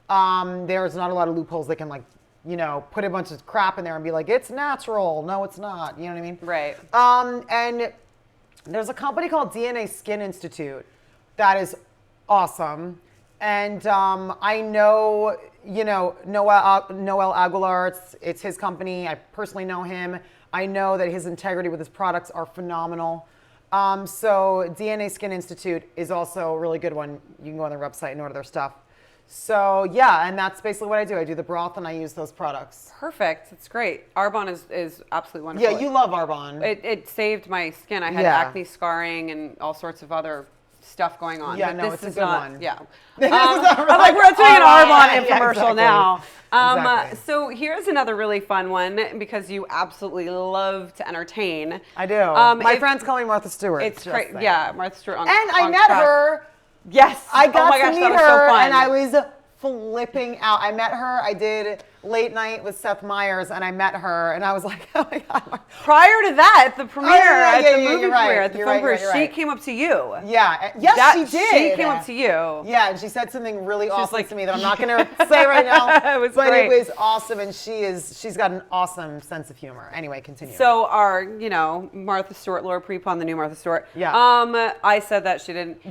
B: There's not a lot of loopholes. They can put a bunch of crap in there and be like, it's natural. No, it's not. You know what I mean?
A: Right.
B: And there's a company called DNA Skin Institute that is awesome. And I know, Noel Aguilar, it's his company. I personally know him. I know that his integrity with his products are phenomenal. So DNA Skin Institute is also a really good one. You can go on their website and order their stuff. So yeah, and that's basically what I do. I do the broth and I use those products.
A: Perfect. It's great. Arbonne is absolutely wonderful.
B: Yeah, you love Arbonne.
A: It saved my skin. I had
B: Yeah.
A: acne scarring and all sorts of other stuff going on.
B: Yeah,
A: but
B: no,
A: this
B: it's a
A: is
B: good
A: not,
B: one.
A: Yeah.
B: This is not
A: I'm like, we're doing an
B: Arbonne.
A: Arbonne
B: Yeah,
A: infomercial
B: exactly.
A: now.
B: Exactly.
A: So here's another really fun one because you absolutely love to entertain.
B: I do. My
A: if-
B: friends call me Martha Stewart.
A: It's
B: just
A: crazy.
B: saying.
A: Yeah, Martha Stewart on
B: And I
A: on
B: met
A: track.
B: her.
A: Yes.
B: I got
A: oh my
B: to
A: gosh,
B: meet
A: that was
B: her,
A: so fun.
B: and I was flipping out. I met her. I did Late Night with Seth Meyers, and I met her, and I was like, oh my God.
A: Prior to that, at the premiere,
B: yeah,
A: at the
B: yeah,
A: movie
B: you're right.
A: premiere, at the
B: You're
A: film
B: right,
A: premiere,
B: you're
A: she
B: right.
A: came up to you.
B: Yeah. Yes, she did.
A: She came up to you.
B: Yeah, and she said something really awesome
A: like,
B: to me that I'm not going to say right now.
A: It was
B: but
A: great.
B: it was awesome, and she's got an awesome sense of humor. Anyway, continue.
A: So our, Martha Stewart, Laura Prepon, the new Martha Stewart.
B: Yeah.
A: I said that she didn't.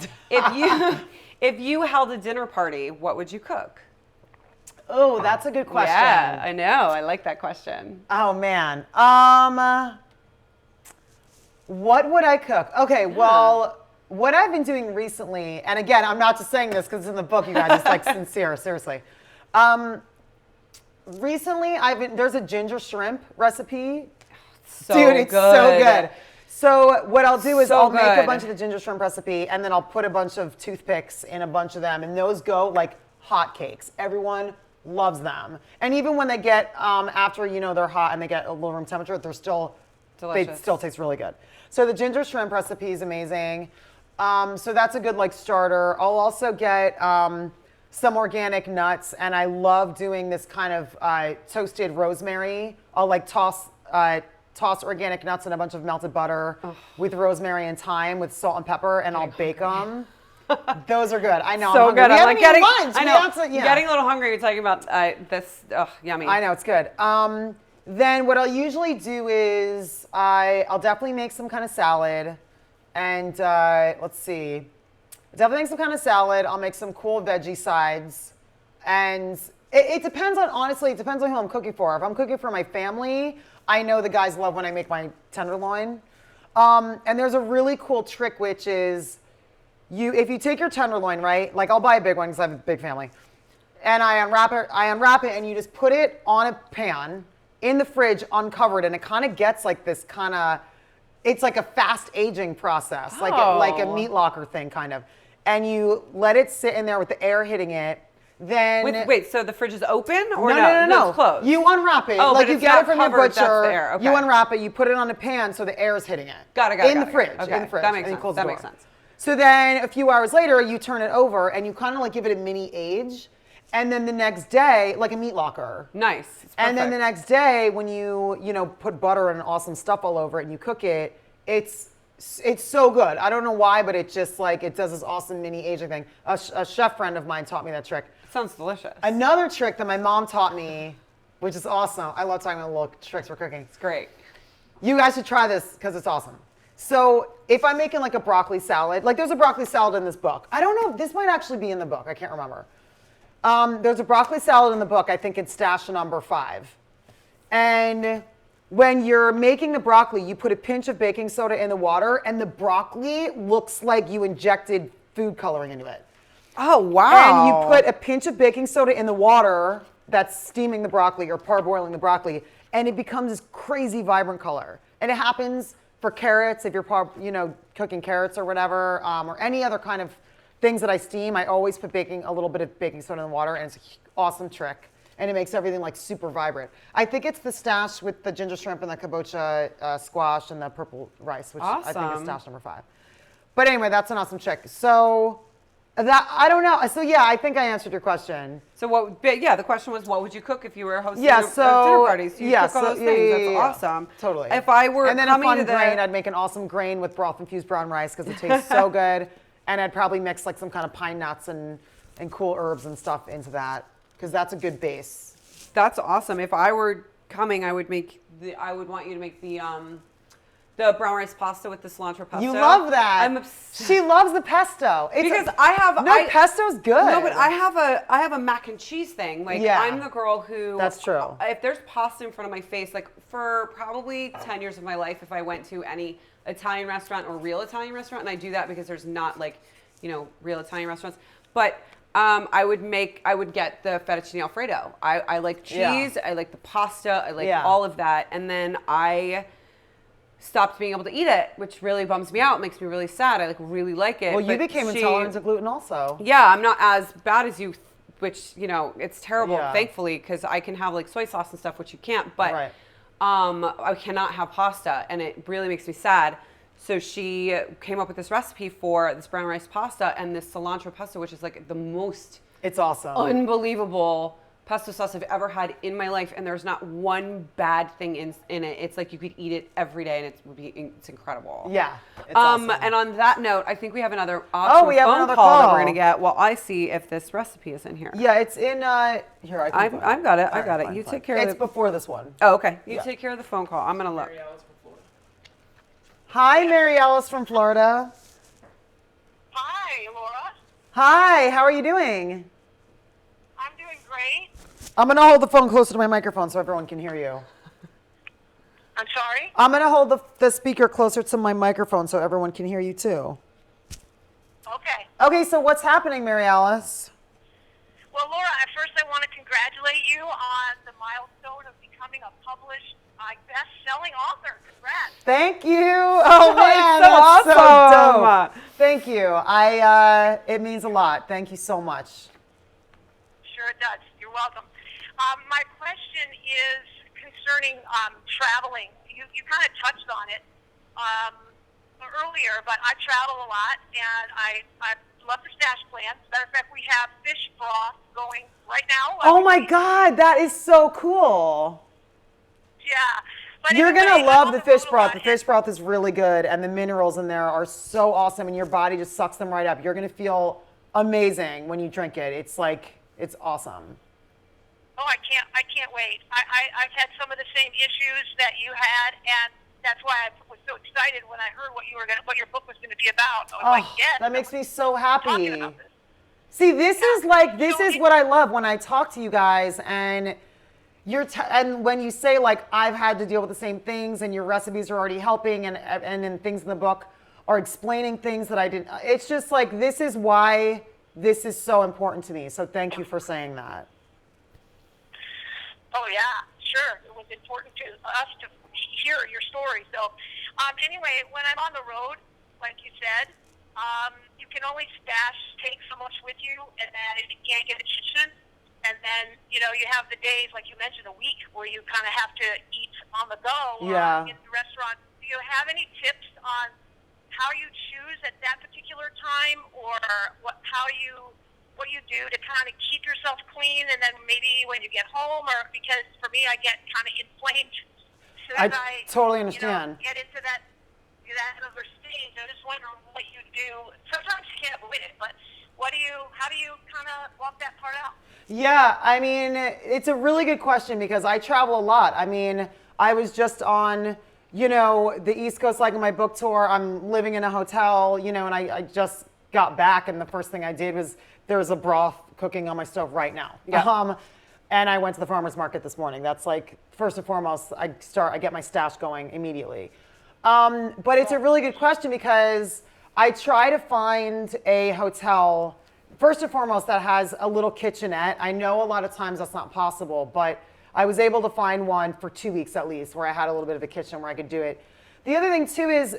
A: If you held a dinner party, what would you cook?
B: Oh, that's a good question.
A: Yeah, I know. I like that question.
B: Oh man. What would I cook? Okay, well, what I've been doing recently, and again, I'm not just saying this because it's in the book, you guys. It's like sincere, seriously. Recently, there's a ginger shrimp recipe.
A: So
B: Dude, it's so good. So what I'll do is
A: So
B: I'll make a
A: good.
B: bunch of the ginger shrimp recipe, and then I'll put a bunch of toothpicks in a bunch of them, and those go like hotcakes. Everyone loves them. And even when they get, after, they're hot and they get a little room temperature, they
A: Delicious.
B: still taste really good. So the ginger shrimp recipe is amazing. So that's a good starter. I'll also get some organic nuts, and I love doing this kind of toasted rosemary. I'll toss organic nuts and a bunch of melted butter with rosemary and thyme with salt and pepper, and I'll bake them. Those are good. I know.
A: So
B: I'm
A: good.
B: hungry.
A: I'm like getting. I know.
B: Yeah.
A: Getting a little hungry. You're talking about this. Yummy.
B: I know, it's good. Then what I'll usually do is I'll definitely make some kind of salad, and let's see, definitely make some kind of salad. I'll make some cool veggie sides, and it depends on, honestly, it depends on who I'm cooking for. If I'm cooking for my family, I know the guys love when I make my tenderloin. And there's a really cool trick, which is if you take your tenderloin, right? Like I'll buy a big one because I have a big family. And I unwrap it and you just put it on a pan in the fridge uncovered, and it kind of gets like this kind of, it's like a fast aging process, like a meat locker thing kind of. And you let it sit in there with the air hitting it. Then
A: Wait, so the fridge is open or
B: no,
A: it's closed?
B: You unwrap it.
A: Oh,
B: like
A: but
B: you
A: it's
B: get
A: not
B: it from your
A: covered, that's
B: butcher.
A: the air, okay.
B: You unwrap it, you put it on a pan so the air is hitting it.
A: Got it.
B: In the fridge.
A: Okay.
B: In the fridge.
A: That makes
B: and you
A: sense.
B: close the
A: That
B: door.
A: makes sense.
B: So then a few hours later, you turn it over and you kind of like give it a mini age. And then the next day, like a meat locker.
A: Nice. It's
B: And then the
A: perfect.
B: next day, when you put butter and awesome stuff all over it and you cook it, it's so good. I don't know why, but it just it does this awesome mini aging thing. A chef friend of mine taught me that trick.
A: Sounds delicious.
B: Another trick that my mom taught me, which is awesome. I love talking about little tricks for cooking.
A: It's great.
B: You guys should try this because it's awesome. So if I'm making like a broccoli salad, like there's a broccoli salad in this book. I don't know, this might actually be in the book. I can't remember. There's a broccoli salad in the book. I think it's stash number 5. And when you're making the broccoli, you put a pinch of baking soda in the water, and the broccoli looks like you injected food coloring into it.
A: Oh, wow.
B: And you put a pinch of baking soda in the water that's steaming the broccoli or parboiling the broccoli, and it becomes this crazy vibrant color. And it happens for carrots if you're cooking carrots or whatever, or any other kind of things that I steam, I always put a little bit of baking soda in the water, and it's an awesome trick. And it makes everything like super vibrant. I think it's the stash with the ginger shrimp and the kabocha squash and the purple rice, which I think is
A: Awesome.
B: stash number 5. But anyway, that's an awesome trick. So that, I don't know. So yeah, I think I answered your question.
A: So the question was, what would you cook if you were hosting
B: Yeah,
A: a
B: so
A: dinner party? So you
B: yeah,
A: cook all
B: so,
A: those
B: yeah,
A: things.
B: yeah,
A: That's
B: yeah.
A: awesome.
B: Totally.
A: If I were
B: and then a
A: coming
B: fun
A: to the
B: grain, I'd make an awesome grain with broth infused brown rice because it tastes so good. And I'd probably mix like some kind of pine nuts and cool herbs and stuff into that because that's a good base.
A: That's awesome. If I were coming, I would want you to make the brown rice pasta with the cilantro pesto.
B: You love that.
A: I'm obsessed.
B: She loves the pesto.
A: Because
B: pesto's good.
A: No, but I have a mac and cheese thing. Like
B: Yeah.
A: I'm the girl who
B: That's true.
A: If there's pasta in front of my face, like for probably 10 years of my life, if I went to any Italian restaurant or real Italian restaurant, and I do that because there's not like, real Italian restaurants, but I would get the fettuccine Alfredo. I like cheese.
B: Yeah.
A: I like the pasta. I like all of that. And then I stopped being able to eat it, which really bums me out. It makes me really sad. I really like it.
B: Well, you
A: but
B: became intolerant to gluten also.
A: Yeah, I'm not as bad as you, which, it's terrible,
B: Yeah.
A: thankfully, because I can have like soy sauce and stuff, which you can't. But
B: Right.
A: I cannot have pasta, and it really makes me sad. So she came up with this recipe for this brown rice pasta and this cilantro pesto, which is like the most
B: It's awesome.
A: unbelievable pesto sauce I've ever had in my life, and there's not one bad thing in it. It's like you could eat it every day, and it's incredible.
B: Yeah. It's awesome.
A: And on that note, I think we have another
B: we have
A: phone
B: another
A: call that
B: call.
A: we're gonna get. While I see if this recipe is in here.
B: Yeah, it's in here.
A: I've got it. I got it.
B: Fine,
A: You
B: fine.
A: take care of
B: It's
A: it.
B: before this one.
A: Oh, okay. You
B: Yeah.
A: take care of the phone call. I'm gonna look.
D: Mary Alice from Florida.
B: Hi, Mary Alice from Florida.
C: Hi, Laura.
B: Hi, how are you doing?
C: I'm doing great.
B: I'm going to hold the phone closer to my microphone so everyone can hear you.
C: I'm sorry?
B: I'm going to hold the speaker closer to my microphone so everyone can hear you too.
C: Okay.
B: Okay, so what's happening, Mary Alice?
C: Well, Laura, at first I want to congratulate you on the milestone of becoming a published best-selling author. Congrats.
B: Thank you. Oh man,
A: so
B: that's so
A: awesome.
B: dope. Thank you. It means a lot. Thank you so much.
C: Sure it does. You're welcome. My question is concerning traveling. You kind of touched on it earlier, but I travel a lot, and I love the stash plans. As a matter of fact, we have fish broth going right now.
B: Oh my God, that is so cool.
C: Yeah. But
B: You're
C: anyway,
B: going to love
C: I'm
B: the
C: on
B: fish
C: road a
B: broth.
C: lot,
B: The fish broth is really good, and the minerals in there are so awesome, and your body just sucks them right up. You're going to feel amazing when you drink it. It's awesome.
C: Oh, I can't wait. I've had some of the same issues that you had, and that's why I was so excited when I heard what your book was going to be about. I was like, yes.
B: That makes me so
C: talking
B: happy.
C: about this.
B: See, this is
C: So
B: what I love when I talk to you guys, and and when you say like I've had to deal with the same things, and your recipes are already helping, and things in the book are explaining things that I didn't. It's just like this is why this is so important to me. So thank you for saying that.
C: Oh, yeah, sure. It was important to us to hear your story. So, anyway, when I'm on the road, like you said, you can only take so much with you, and then if you can't get a kitchen, and then, you have the days, like you mentioned, a week where you kind of have to eat on the go or in the restaurant. Do you have any tips on how you choose at that particular time, or what you do to kind of keep yourself clean, and then maybe when you get home, or because for me, I get kind of inflamed. So
B: I totally understand.
C: Get into that other stage. I just wonder what you do. Sometimes you can't avoid it, but how do you kind of walk that part out?
B: Yeah, I mean, it's a really good question because I travel a lot. I mean, I was just on, the East Coast, like in my book tour. I'm living in a hotel, and I just got back, and the first thing I did was there was a broth cooking on my stove right now.
A: Yeah.
B: And I went to the farmer's market this morning. That's like, first and foremost, I get my stash going immediately. But it's a really good question because I try to find a hotel, first and foremost, that has a little kitchenette. I know a lot of times that's not possible, but I was able to find one for 2 weeks at least where I had a little bit of a kitchen where I could do it. The other thing too is,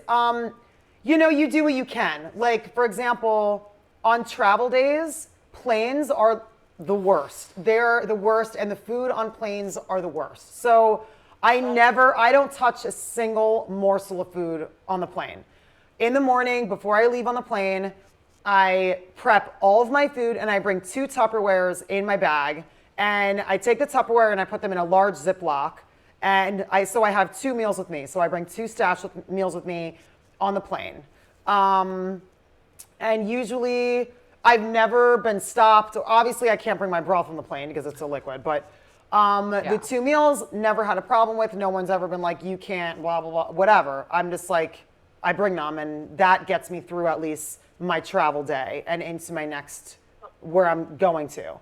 B: you do what you can. Like, for example, on travel days, planes are the worst. They're the worst, and the food on planes are the worst. So I don't touch a single morsel of food on the plane. In the morning, before I leave on the plane, I prep all of my food and I bring 2 Tupperwares in my bag. And I take the Tupperware and I put them in a large Ziploc. And so I have 2 meals with me. So I bring 2 meals with me on the plane. And usually I've never been stopped. Obviously I can't bring my broth on the plane because it's a liquid, but the 2 meals never had a problem with. No one's ever been like, you can't, blah, blah, blah, whatever. I'm just like, I bring them, and that gets me through at least my travel day and into my next, where I'm going to.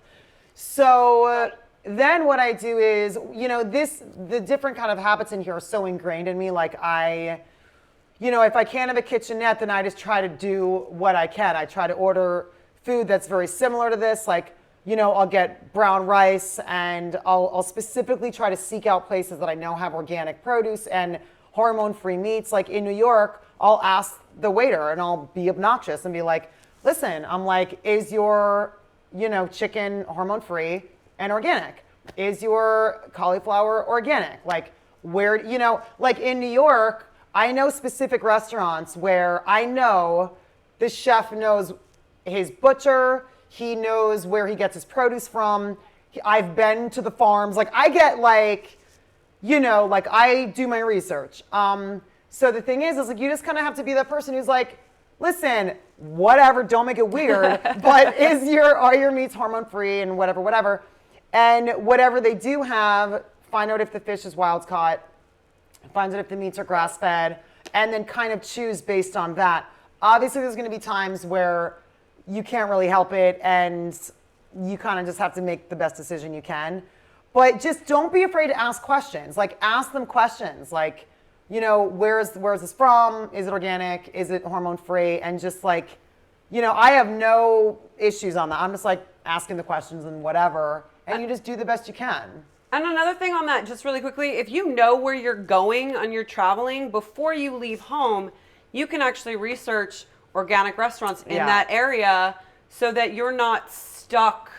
B: So then what I do is, the different kind of habits in here are so ingrained in me. Like if I can't have a kitchenette, then I just try to do what I can. I try to order food that's very similar to this. Like, I'll get brown rice, and I'll specifically try to seek out places that I know have organic produce and hormone-free meats. Like in New York, I'll ask the waiter and I'll be obnoxious and be like, listen, I'm like, is your, chicken hormone-free and organic? Is your cauliflower organic? Like where, like in New York, I know specific restaurants where I know the chef knows his butcher, he knows where he gets his produce from. I've been to the farms. Like I get like I do my research. So the thing is like you just kind of have to be that person who's like, listen, whatever, don't make it weird, but are your meats hormone free and whatever. And whatever they do have, find out if the fish is wild caught, find out if the meats are grass fed, and then kind of choose based on that. Obviously there's going to be times where you can't really help it and you kind of just have to make the best decision you can. But just don't be afraid to ask questions. Like ask them questions like, where is this from? Is it organic? Is it hormone free? And just like, I have no issues on that. I'm just like asking the questions and whatever, and you just do the best you can.
A: And another thing on that, just really quickly, if you know where you're going on your traveling, before you leave home, you can actually research organic restaurants in that area so that you're not stuck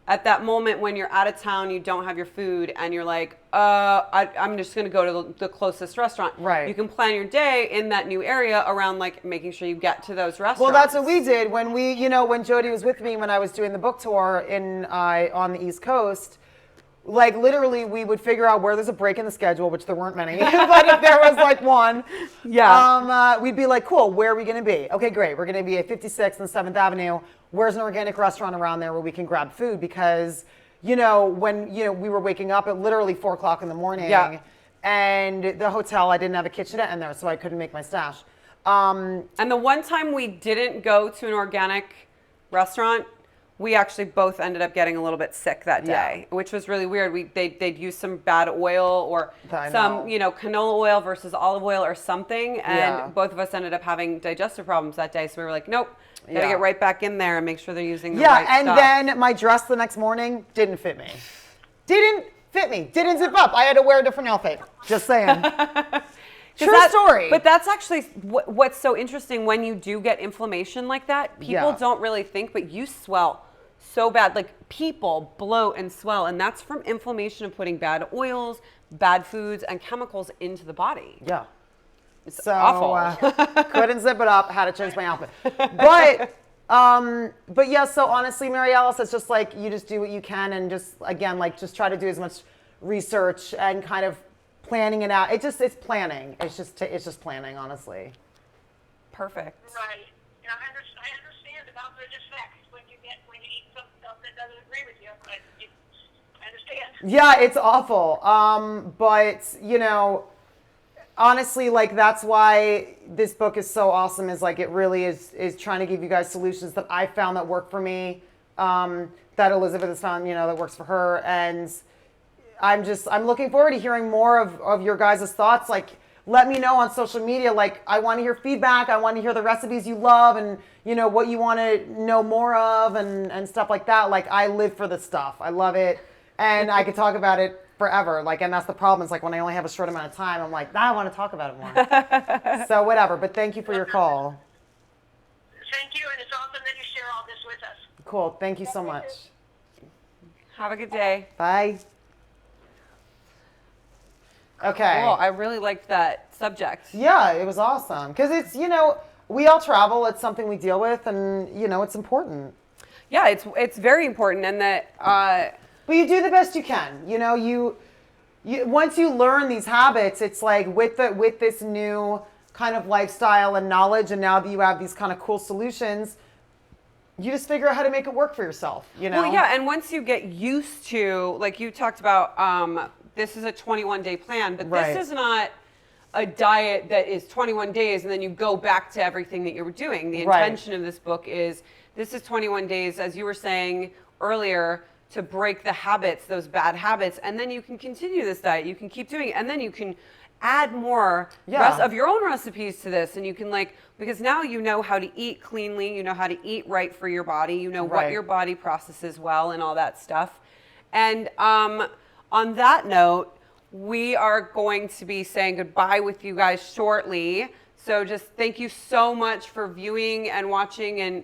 A: at that moment when you're out of town, you don't have your food, and you're like, I'm just going to go to the closest restaurant.
B: Right.
A: You can plan your day in that new area around like making sure you get to those restaurants.
B: Well, that's what we did when when Jody was with me when I was doing the book tour on the East Coast. Like literally, we would figure out where there's a break in the schedule, which there weren't many, but if there was like one, we'd be like, cool, where are we going to be? Okay, great. We're going to be at 56th and 7th Avenue. Where's an organic restaurant around there where we can grab food? Because, when, we were waking up at literally 4 o'clock in the morning and the hotel, I didn't have a kitchenette in there, so I couldn't make my stash.
A: And the one time we didn't go to an organic restaurant, we actually both ended up getting a little bit sick that day, which was really weird. They'd use some bad oil or some, canola oil versus olive oil or something. And both of us ended up having digestive problems that day. So we were like, nope, gotta get right back in there and make sure they're using the right stuff.
B: Then my dress the next morning didn't fit me. Didn't zip up. I had to wear a different outfit. Just saying. True story.
A: But that's actually what's so interesting when you do get inflammation like that. People don't really think, but you swell so bad. Like people bloat and swell, and that's from inflammation of putting bad oils, bad foods, and chemicals into the body.
B: Yeah.
A: It's awful.
B: Couldn't zip it up. Had to change my outfit. But yeah. So honestly, Mary Alice, it's just like you just do what you can, and just again, like just try to do as much research and kind of planning it out. It's planning. It's just planning, honestly.
A: Perfect.
C: Right. Yeah, I understand about the effects when you eat some stuff that doesn't agree with you. I understand.
B: Yeah, it's awful. But honestly, like that's why this book is so awesome. Is like it really is trying to give you guys solutions that I found that work for me, that Elizabeth has found, that works for her, and I'm looking forward to hearing more of your guys' thoughts. Like, let me know on social media. Like, I want to hear feedback. I want to hear the recipes you love and, what you want to know more of and stuff like that. Like, I live for this stuff. I love it. And I could talk about it forever. Like, and that's the problem. It's like when I only have a short amount of time, I'm like, I want to talk about it more. So whatever. But thank you for your call.
C: Thank you. And it's awesome that you share all this
B: Cool. Thank you so much.
A: Have a good day.
B: Bye. Okay.
A: Cool. I really liked that subject.
B: Yeah, it was awesome. Because it's, we all travel. It's something we deal with, and, it's important.
A: Yeah, it's very important, and that
B: But you do the best you can. You once you learn these habits, it's like with this new kind of lifestyle and knowledge, and now that you have these kind of cool solutions, you just figure out how to make it work for yourself.
A: Well, yeah, and once you get used to, like you talked about, this is a 21-day plan, but
B: Right.
A: this is not a diet that is 21 days and then you go back to everything that you were doing. The
B: Right.
A: intention of this book is this is 21 days, as you were saying earlier, to break the habits, those bad habits, and then you can continue this diet. You can keep doing it, and then you can add more of your own recipes to this, and you can because now you know how to eat cleanly, you know how to eat right for your body, you know what
B: Right.
A: your body processes well and all that stuff. And on that note, we are going to be saying goodbye with you guys shortly. So just thank you so much for viewing and watching and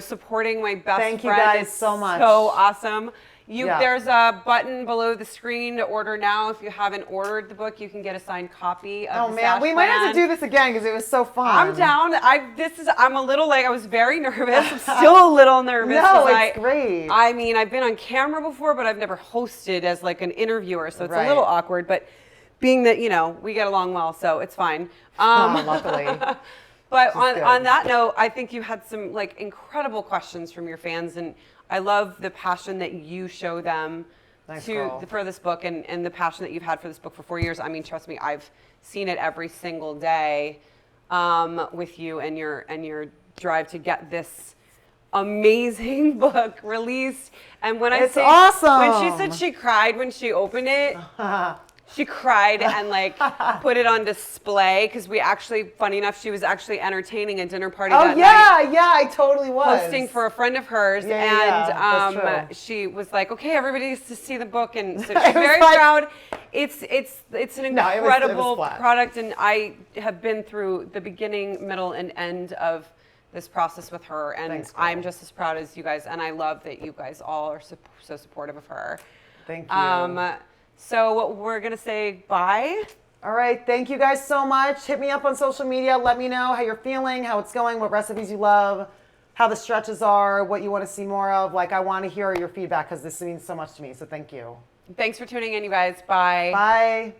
A: supporting my best friend.
B: Thank you guys
A: It's
B: so much.
A: So awesome.
B: Yeah.
A: There's a button below the screen to order now. If you haven't ordered the book, you can get a signed copy of the
B: man,
A: Stash
B: we might have
A: Plan.
B: to do this again because it was so fun.
A: I'm down. I'm a little I was very nervous. I'm still a little nervous.
B: No,
A: 'cause
B: it's great.
A: I mean, I've been on camera before, but I've never hosted as an interviewer, so it's
B: Right.
A: a little awkward. But being that we get along well, so it's fine.
B: Luckily.
A: But
B: good.
A: on that note, I think you had some incredible questions from your fans, and I love the passion that you show them
B: Thanks, girl.
A: for this book, and the passion that you've had for this book for 4 years. I mean, trust me, I've seen it every single day with you and your drive to get this amazing book released. And when
B: It's
A: when
B: awesome.
A: she said she cried when she opened it. She cried and put it on display because funny enough, she was actually entertaining a dinner party that night.
B: Yeah, I totally was.
A: Hosting for a friend of hers,
B: Yeah, that's
A: and
B: true.
A: she was like, "Okay, everybody needs to see the book," and so
B: It
A: she's
B: was
A: very
B: like-
A: proud. It's an
B: No, it was
A: incredible
B: flat.
A: product, and I have been through the beginning, middle, and end of this process with her, and
B: Thanks, girl.
A: I'm just as proud as you guys, and I love that you guys all are so supportive of her.
B: Thank you.
A: So we're gonna say bye.
B: All right, thank you guys so much. Hit me up on social media. Let me know how you're feeling, how it's going, what recipes you love, how the stretches are, what you want to see more of. I want to hear your feedback because this means so much to me. So thank you.
A: Thanks for tuning in, you guys. Bye.
B: Bye.